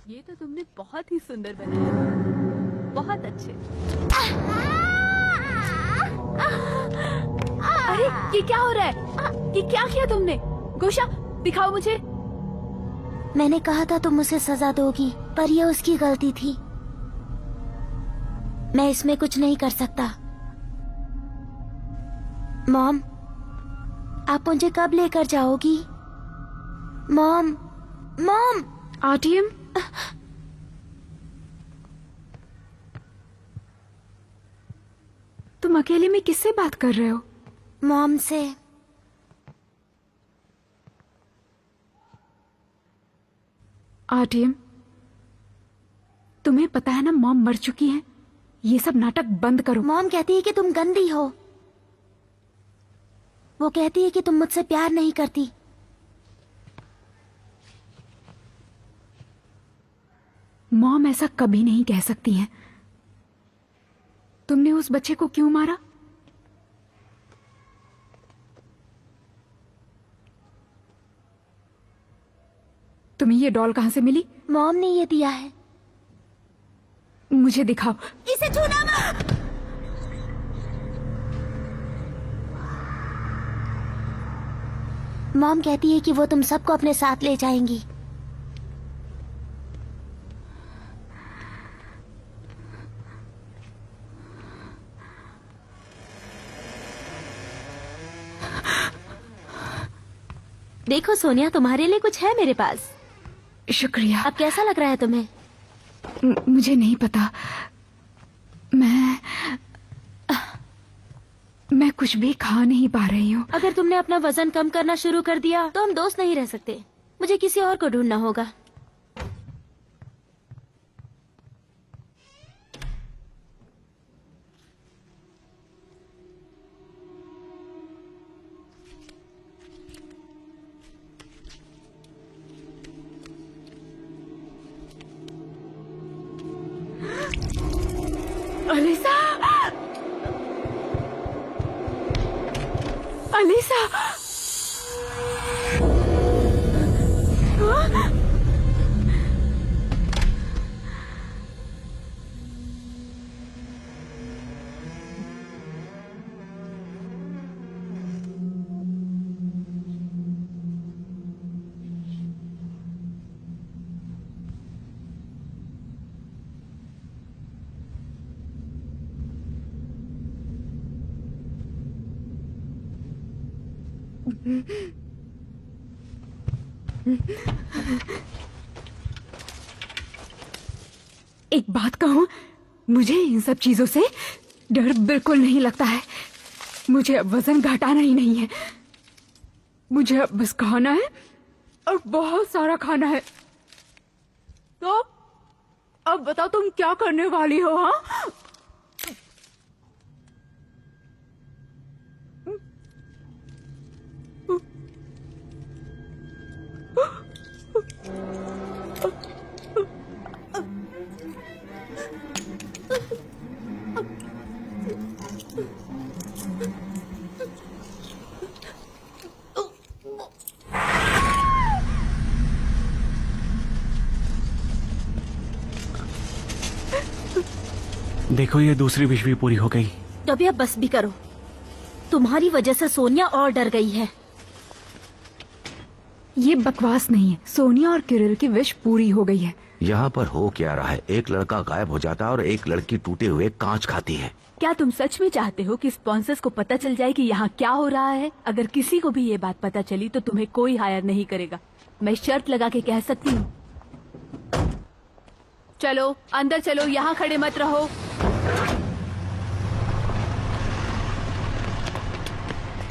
ये तो तुमने बहुत ही सुंदर बनाया। बहुत अच्छे। अरे ये क्या हो रहा है? ये क्या किया तुमने? गोशा, दिखाओ मुझे। मैंने कहा था तुम उसे सजा दोगी, पर यह उसकी गलती थी। मैं इसमें कुछ नहीं कर सकता। मॉम, आप मुझे कब लेकर जाओगी? Mom, mom. आरटीएम, तुम अकेले में किससे बात कर रहे हो? मॉम से। आरटीएम, तुम्हें पता है ना मॉम मर चुकी है। ये सब नाटक बंद करो। मॉम कहती है कि तुम गंदी हो। वो कहती है कि तुम मुझसे प्यार नहीं करती। मॉम ऐसा कभी नहीं कह सकती हैं। तुमने उस बच्चे को क्यों मारा? तुम्हें ये डॉल कहां से मिली? मॉम ने ये दिया है। मुझे दिखाओ। इसे छूना मत। मॉम कहती है कि वो तुम सबको अपने साथ ले जाएंगी। देखो सोनिया, तुम्हारे लिए कुछ है मेरे पास। शुक्रिया। अब कैसा लग रहा है तुम्हें? मुझे नहीं पता। मैं मैं कुछ भी खा नहीं पा रही हूँ। अगर तुमने अपना वजन कम करना शुरू कर दिया तो हम दोस्त नहीं रह सकते। मुझे किसी और को ढूंढना होगा। अलीसा, अलीसा, एक बात कहूँ, मुझे इन सब चीजों से डर बिल्कुल नहीं लगता है। मुझे अब वजन घटाना ही नहीं है। मुझे अब बस खाना है और बहुत सारा खाना है। तो अब बताओ तुम क्या करने वाली हो? हाँ, देखो, ये दूसरी विश भी पूरी हो गई। तो अभी अब बस भी करो। तुम्हारी वजह से सोनिया और डर गई है। ये बकवास नहीं है। सोनिया और किरिल की विश पूरी हो गई है। यहाँ पर हो क्या रहा है? एक लड़का गायब हो जाता है और एक लड़की टूटे हुए कांच खाती है। क्या तुम सच में चाहते हो कि स्पॉन्सर्स को पता चल जाए कि यहाँ क्या हो रहा है? अगर किसी को भी ये बात पता चली तो तुम्हें कोई हायर नहीं करेगा। मैं शर्त लगा के कह सकती हूँ। चलो अंदर चलो, यहाँ खड़े मत रहो।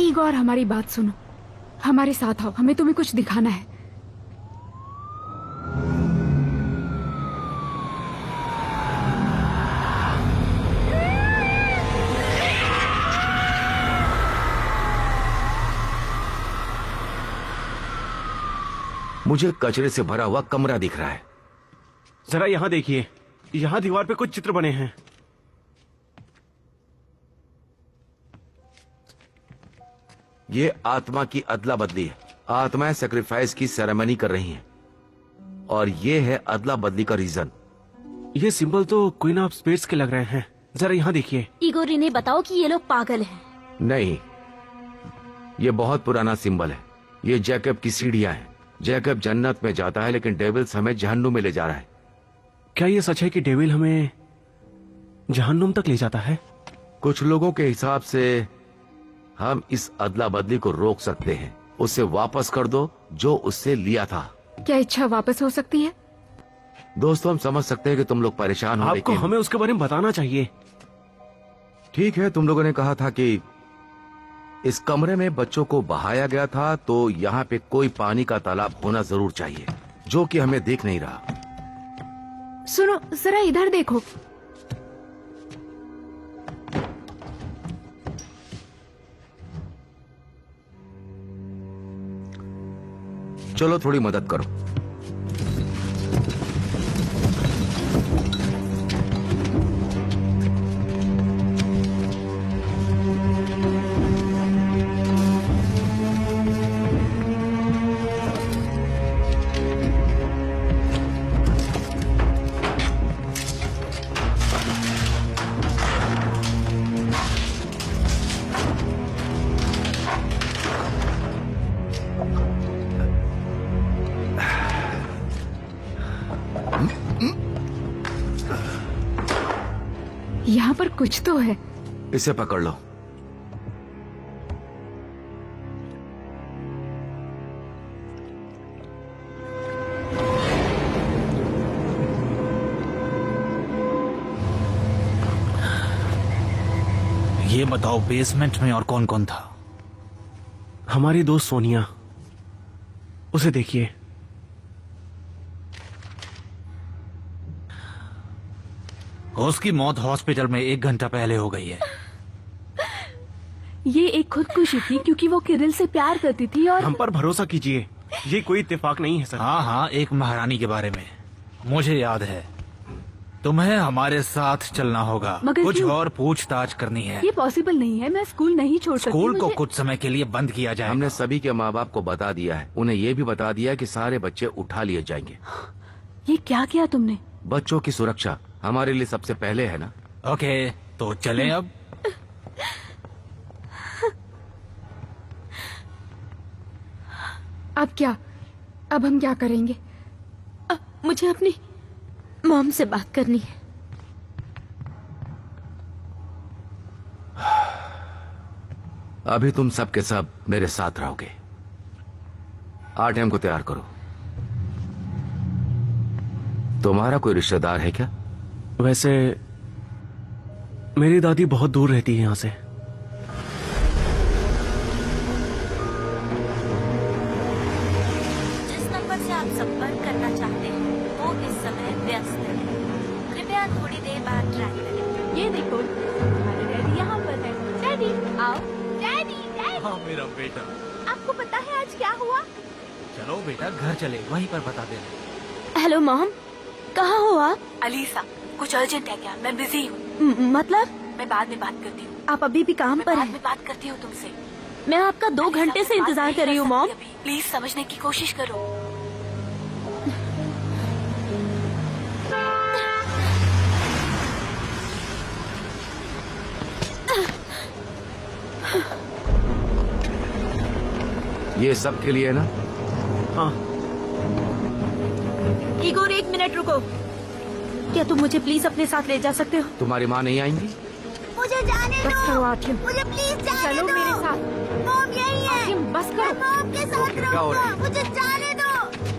ईगोर, हमारी बात सुनो, हमारे साथ आओ, हमें तुम्हें कुछ दिखाना है। मुझे कचरे से भरा हुआ कमरा दिख रहा है। जरा यहाँ देखिए, यहाँ दीवार पे कुछ चित्र बने हैं। ये आत्मा की अदला बदली है। आत्माएं सेक्रीफाइस की सेरेमनी कर रही हैं और ये है अदला बदली का रीजन। ये सिंबल तो क्वीन ऑफ स्पेड्स के लग रहे हैं। जरा यहाँ देखिए। ईगोर, इन्हें बताओ कि ये लोग पागल हैं। नहीं, ये बहुत पुराना सिंबल है। ये जैकब की सीढ़ियां हैं। जैकब जन्नत में जाता है लेकिन डेविल्स हमें जहन्नुम में ले जा रहा है। क्या ये सच है कि डेविल हमें जहन्नुम तक ले जाता है? कुछ लोगों के हिसाब से हम इस अदला बदली को रोक सकते हैं। उसे वापस कर दो जो उससे लिया था। क्या इच्छा वापस हो सकती है? दोस्तों, हम समझ सकते हैं कि तुम लोग परेशान हो, आपको लेकिन हमें उसके बारे में बताना चाहिए। ठीक है, तुम लोगों ने कहा था कि इस कमरे में बच्चों को बहाया गया था, तो यहाँ पे कोई पानी का तालाब होना जरूर चाहिए, जो कि हमें दिख नहीं रहा। सुनो, जरा इधर देखो। चलो थोड़ी मदद करो। यहाँ पर कुछ तो है। इसे पकड़ लो। ये बताओ बेसमेंट में और कौन कौन था? हमारी दोस्त सोनिया, उसे देखिए। उसकी मौत हॉस्पिटल में 1 घंटा पहले हो गई है। ये एक खुदकुशी थी क्योंकि वो किरिल से प्यार करती थी और हम पर भरोसा कीजिए, ये कोई इत्तेफाक नहीं है सर। हाँ हाँ, एक महारानी के बारे में मुझे याद है। तुम्हें हमारे साथ चलना होगा, मगर कुछ क्यों? और पूछताछ करनी है। ये पॉसिबल नहीं है। मैं स्कूल नहीं छोड़ सकती। स्कूल को मुझे- कुछ समय के लिए बंद किया जाए। हमने सभी के माँ बाप को बता दिया है। उन्हें ये भी बता दिया कि सारे बच्चे उठा लिए जाएंगे। ये क्या किया तुमने? बच्चों की सुरक्षा हमारे लिए सबसे पहले है ना। ओके, तो चलें अब। अब क्या? अब हम क्या करेंगे? मुझे अपनी मॉम से बात करनी है। अभी तुम सब के सब मेरे साथ रहोगे। आर्टियम को तैयार करो। तुम्हारा कोई रिश्तेदार है क्या? वैसे मेरी दादी बहुत दूर रहती है यहाँ से। जिस नंबर से आप संपर्क करना चाहते हैं वो इस समय व्यस्त है। कृपया थोड़ी देर बाद ट्राई करें। ये देखो, तुम्हारे डैडी यहाँ पर है। डैडी आओ। डैडी, डैडी, हाँ मेरा बेटा। आपको पता है आज क्या हुआ? चलो बेटा, घर चले, वहीं पर बता देना। हेलो मॉम, कहाँ हो आप? अलीसा, कुछ अर्जेंट है क्या? मैं बिजी हूँ। मतलब मैं बाद में बात करती हूँ। आप अभी भी काम पर बाद हैं? में बात करती हूँ तुमसे। मैं आपका 2 घंटे से इंतजार कर रही हूँ मॉम। प्लीज समझने की कोशिश करो। ये सब के लिए ना। हाँ, इगोर 1 मिनट रुको। क्या तुम मुझे प्लीज अपने साथ ले जा सकते हो? तुम्हारी माँ नहीं आएंगी? मुझे जाने बस करो आर्टियम, मुझे प्लीज जाने चलो मेरे साथ। मॉम यही है। आर्टियम बस करो। मॉम के साथ क्या हो रहा है? मुझे जाने दो।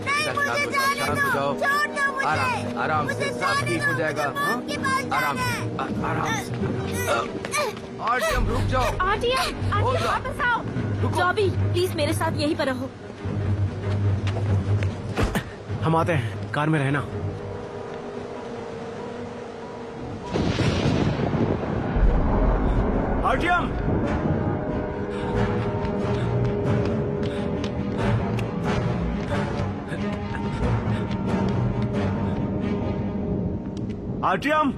नहीं, मुझे जाने शांत दो। हो जाओ। छोड़ दो मुझे। आराम आराम से, मुझे सब जाने ठीक दो। हो जाएगा। मुझे हाँ? मॉम के पास आराम जाना से, है। आराम से। आर्टियम रुक जाओ। आर्टियम, हो आर्टियम जाओ। वापस आओ। जॉबी, प्लीज मेरे साथ यहीं पर रहो। हम आते हैं, कार में रहना। आर्टियम, आर्टियम,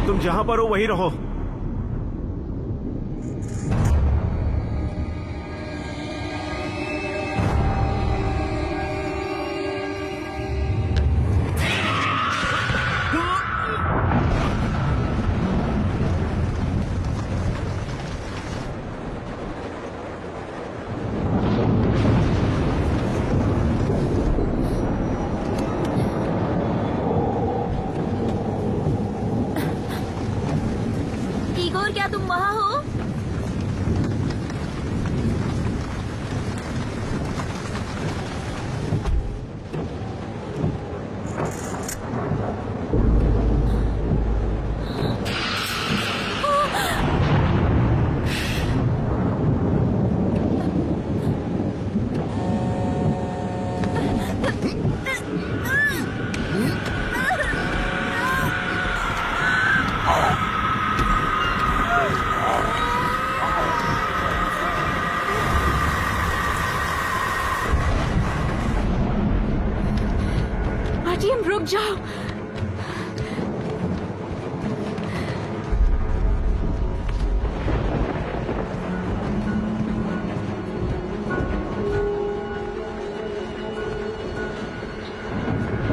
तुम जहां पर हो वहीं रहो। इगोर, क्या तुम वहाँ हो? आर्टियम रुक जाओ।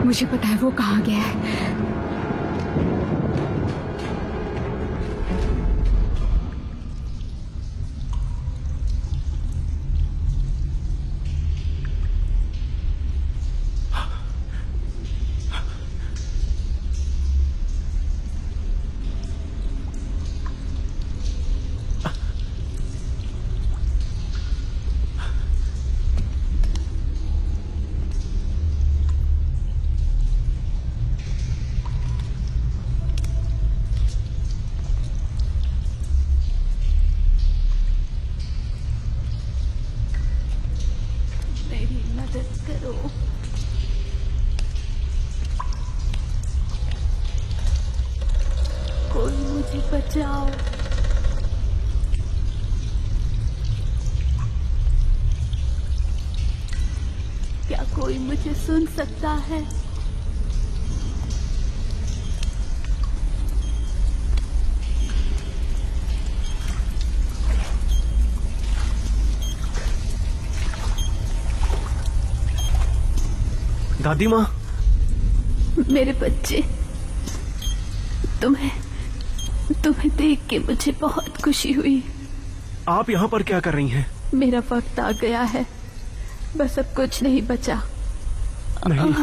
मुझे पता है वो कहाँ गया है। कोई मुझे सुन सकता है? दादी माँ, मेरे बच्चे, तुम्हें देख के मुझे बहुत खुशी हुई। आप यहाँ पर क्या कर रही हैं? मेरा वक्त आ गया है, बस अब कुछ नहीं बचा। नहीं,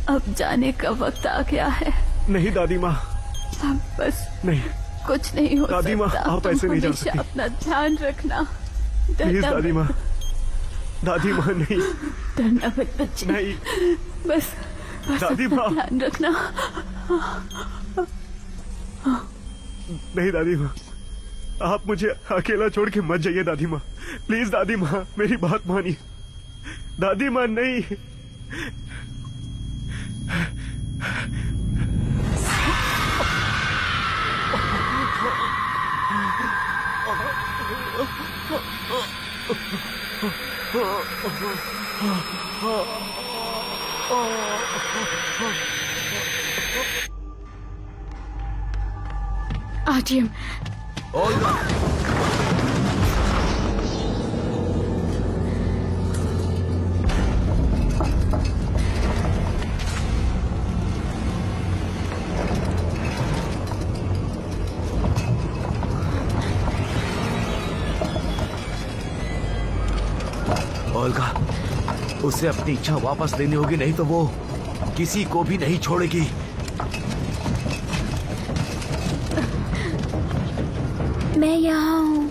अब जाने का वक्त आ गया है। नहीं दादी माँ, अब बस नहीं। कुछ नहीं हो दादी माँ, सकता। आप ऐसे नहीं जा हमेशा सकती। अपना ध्यान रखना। प्लीज डरना दादी माँ, दादी माँ नहीं, डरना मत बच्चे, नहीं। बस दादी अपना माँ। ध्यान रखना। नहीं दादी माँ, आप मुझे अकेला छोड़ के मत जाइए दादी माँ, प्लीज दादी माँ, मेरी बात मानिए। दादी माँ नहीं। आर्टियम, ओल्गा, ओल्गा, उसे अपनी इच्छा वापस लेनी होगी, नहीं तो वो किसी को भी नहीं छोड़ेगी। मैं यहाँ हूँ।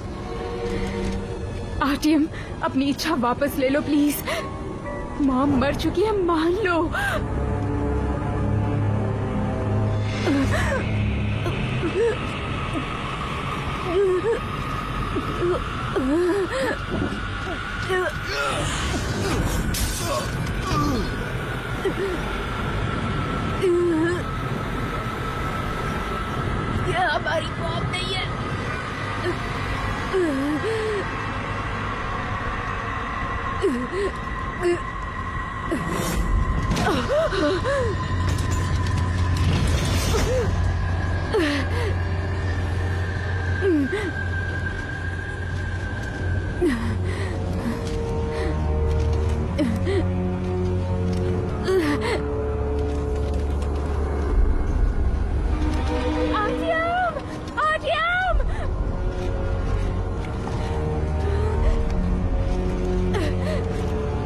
आर्टियम, अपनी इच्छा वापस ले लो प्लीज। मॉम मर चुकी है, मान लो। यह हमारी मौत नहीं है।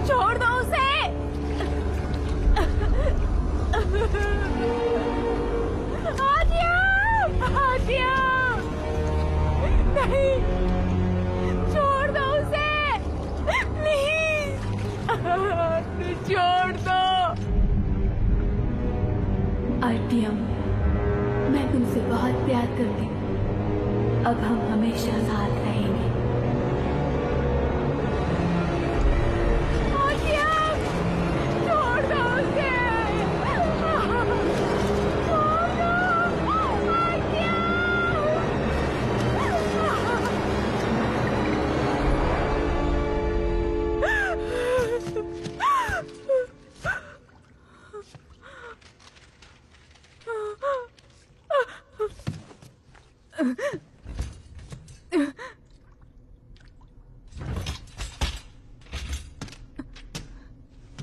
छोड़ दो उसे। आर्टियम, नहीं, छोड़ दो उसे प्लीज। छोड़ दो। आर्टियम, मैं तुमसे बहुत प्यार करती हूँ। अब हम हमेशा साथ रहेंगे। आर्टियम, छोड़ दो उसे। छोड़ दो, आर्टियम।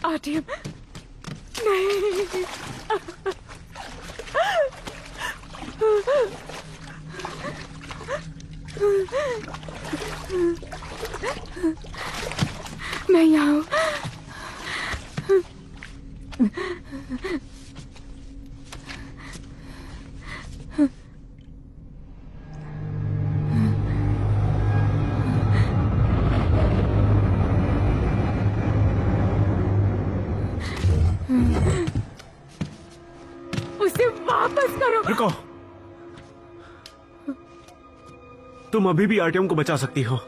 आर्टियम, नहीं। मैं यहाँ हूँ। उसे वापस करो। रुको, तुम अभी भी आर्टियम को बचा सकती हो।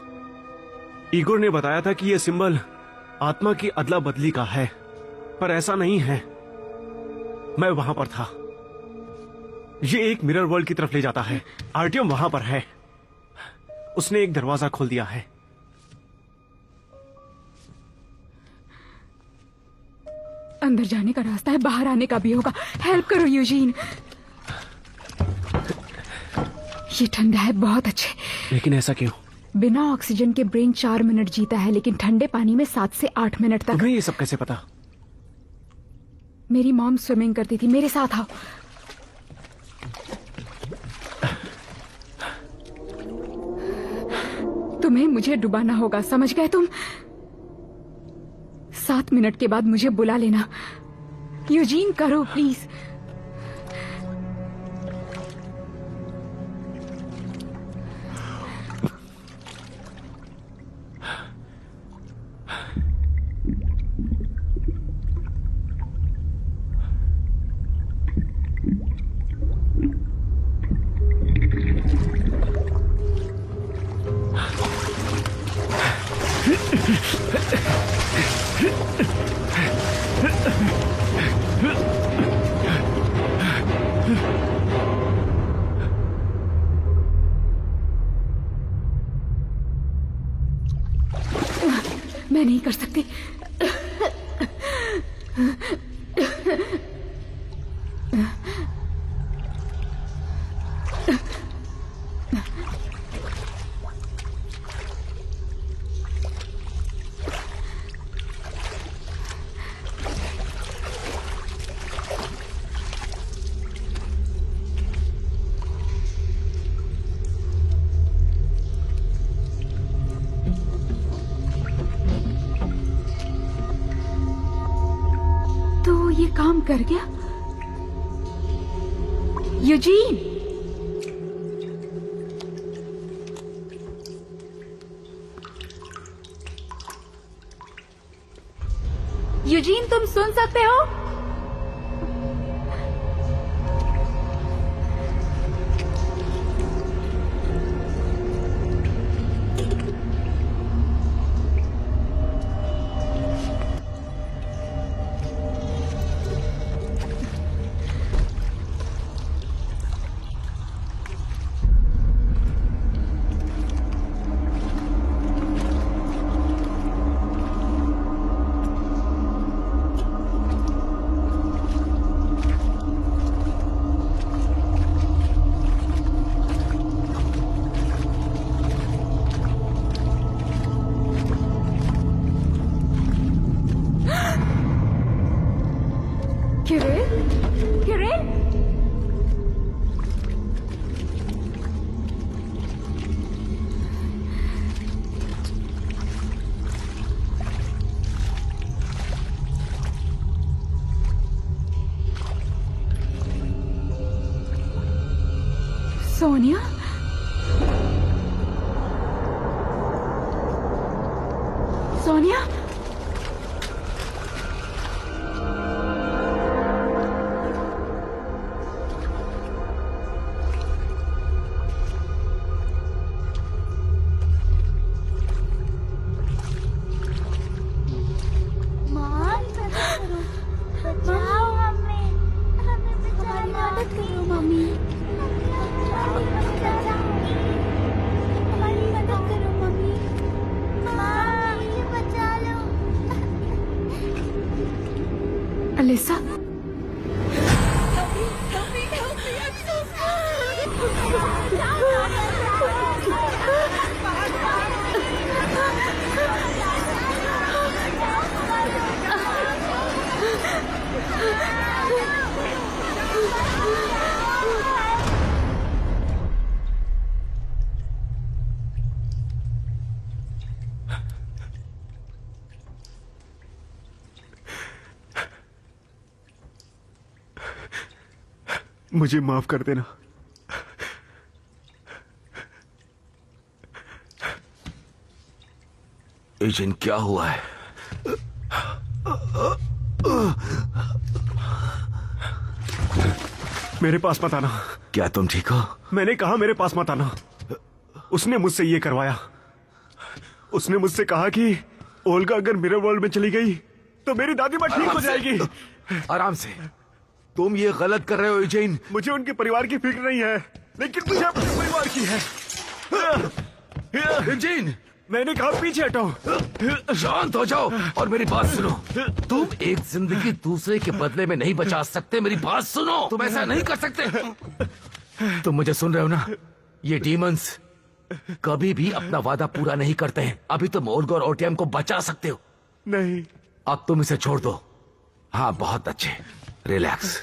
ईगोर ने बताया था कि यह सिंबल आत्मा की अदला बदली का है, पर ऐसा नहीं है। मैं वहां पर था। ये एक मिरर वर्ल्ड की तरफ ले जाता है। आर्टियम वहां पर है। उसने एक दरवाजा खोल दिया है। अंदर जाने का रास्ता है, बाहर आने का भी होगा। हेल्प करो यूजीन। ये ठंडा है, बहुत अच्छे। लेकिन ऐसा क्यों? बिना ऑक्सीजन के ब्रेन 4 मिनट जीता है, लेकिन ठंडे पानी में 7 से 8 मिनट तक। तुम्हें ये सब कैसे पता? मेरी मॉम स्विमिंग करती थी, मेरे साथ आओ। तुम्हें मुझे डुबाना होगा, समझ गए तुम? 7 मिनट के बाद मुझे बुला लेना। यूजीन करो प्लीज। मैं नहीं कर सकती। तो ये काम कर गया। यूजीन, यूजीन तुम सुन सकते हो? किरण, किरण, सोनिया, सोनिया, अलिसा, मुझे माफ कर देना। एजेंट, क्या हुआ है? मेरे पास मत आना। क्या तुम ठीक हो? मैंने कहा मेरे पास मत आना। उसने मुझसे ये करवाया। उसने मुझसे कहा कि ओल्गा अगर मिरर वर्ल्ड में चली गई तो मेरी दादी माँ ठीक हो जाएगी। आराम से। तुम ये गलत कर रहे हो एजेंट। मुझे उनके परिवार की फिक्र नहीं है, लेकिन मुझे अपने परिवार की है। एजेंट, मैंने कहा पीछे हटो। शांत हो जाओ और मेरी बात सुनो। तुम एक जिंदगी दूसरे के बदले में नहीं बचा सकते। मेरी बात सुनो, तुम ऐसा नहीं कर सकते। तुम मुझे सुन रहे हो ना? ये डीमंस कभी भी अपना वादा पूरा नहीं करते हैं। अभी तुम ओल्गा और ओटियम को बचा सकते हो। नहीं, अब तुम इसे छोड़ दो। हाँ, बहुत अच्छे। रिलैक्स।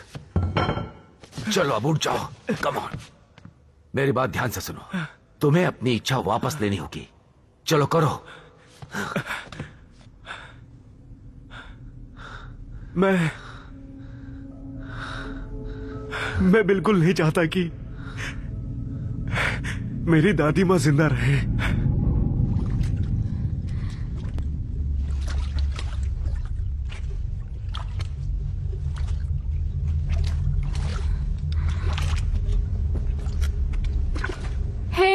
चलो अब उठ जाओ। Come on. मेरी बात ध्यान से सुनो। तुम्हें अपनी इच्छा वापस लेनी होगी। चलो करो। मैं बिल्कुल नहीं चाहता कि मेरी दादी माँ जिंदा रहे। हे,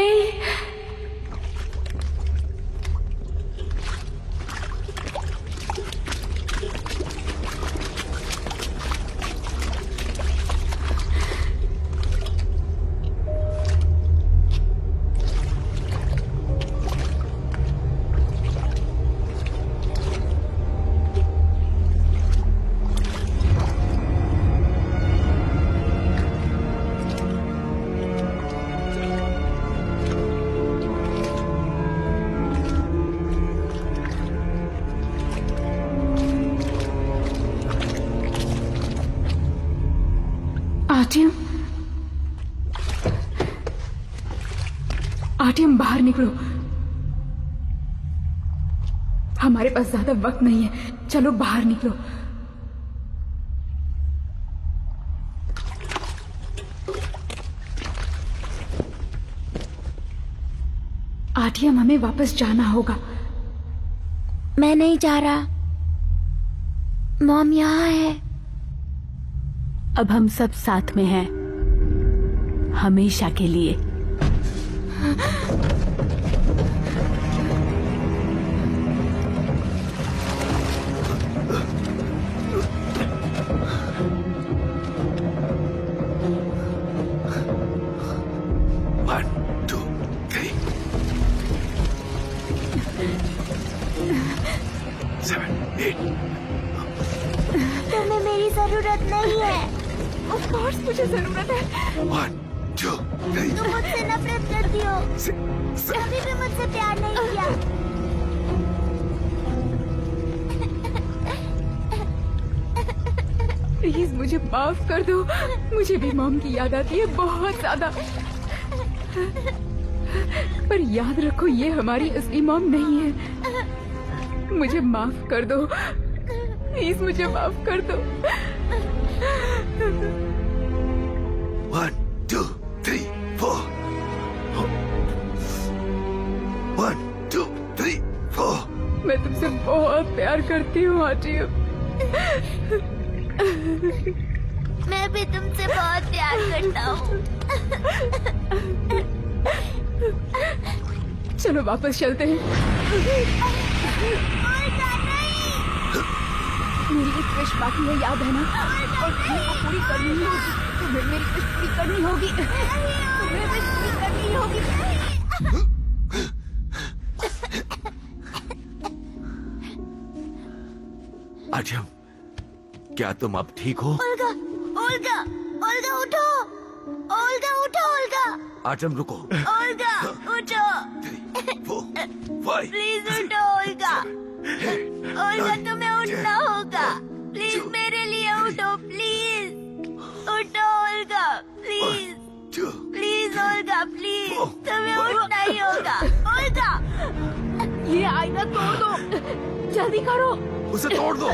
आर्टियम, आर्टियम बाहर निकलो। हमारे पास ज्यादा वक्त नहीं है। चलो बाहर निकलो। आर्टियम, हमें वापस जाना होगा। मैं नहीं जा रहा। मॉम यहाँ है। अब हम सब साथ में हैं, हमेशा के लिए। तुम्हें मेरी जरूरत नहीं है। ऑफ कोर्स मुझे जरूरत है। 1, 2, 3, तुम मुझसे नफरत करती हो। कभी भी मुझसे प्यार नहीं किया। प्लीज मुझे माफ कर दो। मुझे भी मॉम की याद आती है बहुत ज्यादा। पर याद रखो, ये हमारी असली मॉम नहीं है। मुझे माफ कर दो। प्लीज मुझे माफ कर दो। 1, 2, 3, 4. 1, 2, 3, 4. मैं तुमसे बहुत प्यार करती हूँ आर्टियम। मैं भी तुमसे बहुत प्यार करता हूँ। चलो वापस चलते हैं। मेरी एक विश बाकी है, याद है ना? और तुम्हें वो पूरी करनी ही होगी। तुम्हें मेरी विश पूरी करनी होगी। तुम्हें विश पूरी करनी होगी। आर्टियम, क्या तुम अब ठीक हो? ओल्गा, ओल्गा, ओल्गा उठो। ओल्गा उठो, ओल्गा। आर्टियम रुको। ओल्गा उठो। 3, 4, 5. प्लीज उठो ओल्गा। ओल्गा तुम्हें उठना होगा। प्लीज मेरे लिए उठो। प्लीज उठो Olga. Please 2. Please Olga, please तुम्हें उठना ही होगा। ओल्गा, ये आईना तोड़ दो। जल्दी करो। उसे तोड़ दो।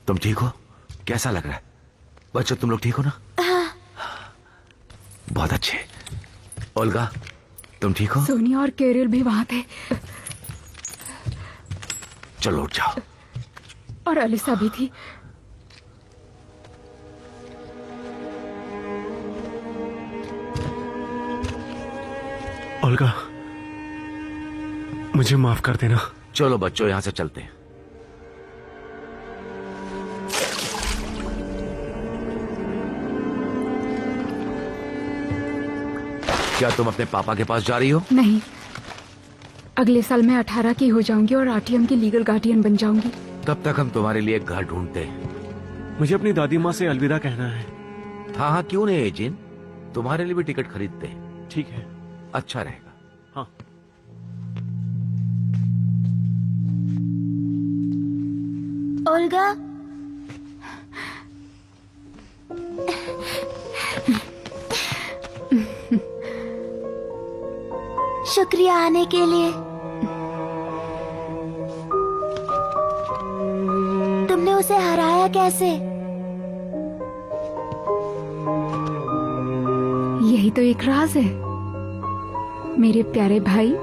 तुम ठीक हो? कैसा लग रहा है बच्चों? तुम लोग ठीक हो ना? बहुत अच्छे। ओल्गा, तुम ठीक हो? सोनिया और केरल भी वहां थे। चलो उठ जाओ। और अलिसा भी थी। ओल्गा, मुझे माफ कर देना। चलो बच्चों, यहां से चलते हैं। क्या तुम अपने पापा के पास जा रही हो? नहीं, अगले साल मैं 18 की हो जाऊंगी और आरटीएम की लीगल गार्डियन बन जाऊंगी। तब तक हम तुम्हारे लिए एक घर ढूंढते हैं। मुझे अपनी दादी माँ से अलविदा कहना है। हाँ हाँ, क्यों नहीं एजिन, तुम्हारे लिए भी टिकट खरीदते हैं। ठीक है। अच्छा रहेगा। हाँ। ओल्गा, शुक्रिया आने के लिए। तुमने उसे हराया कैसे? यही तो एक राज है मेरे प्यारे भाई।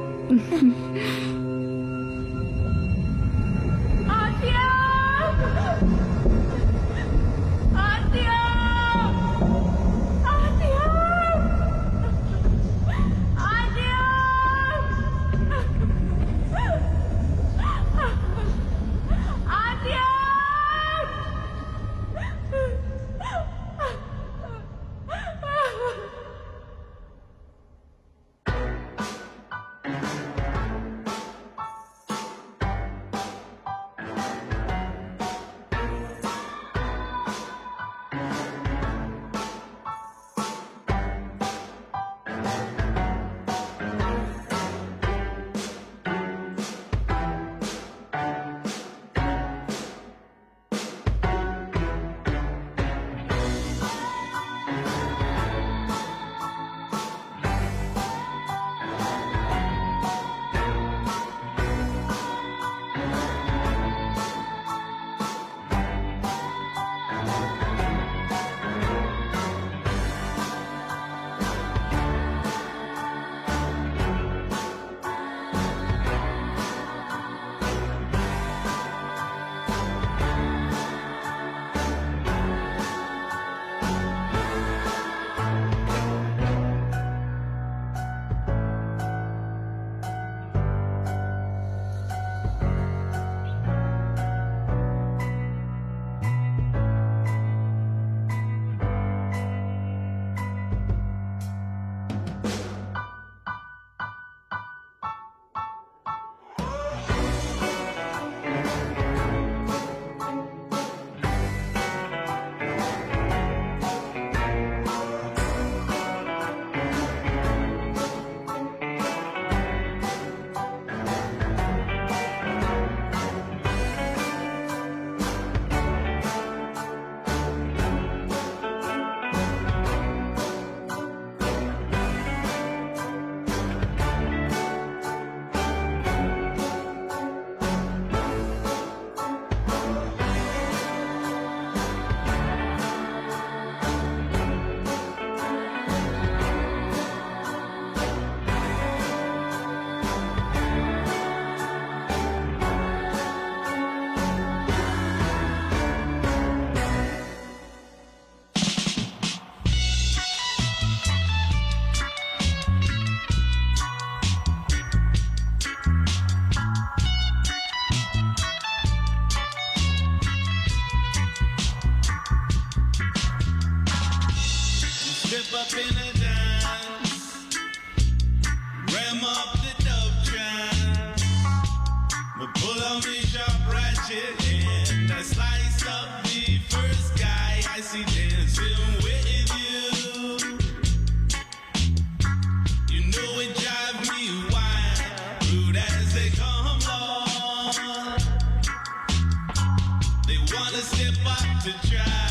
They wanna step up to try.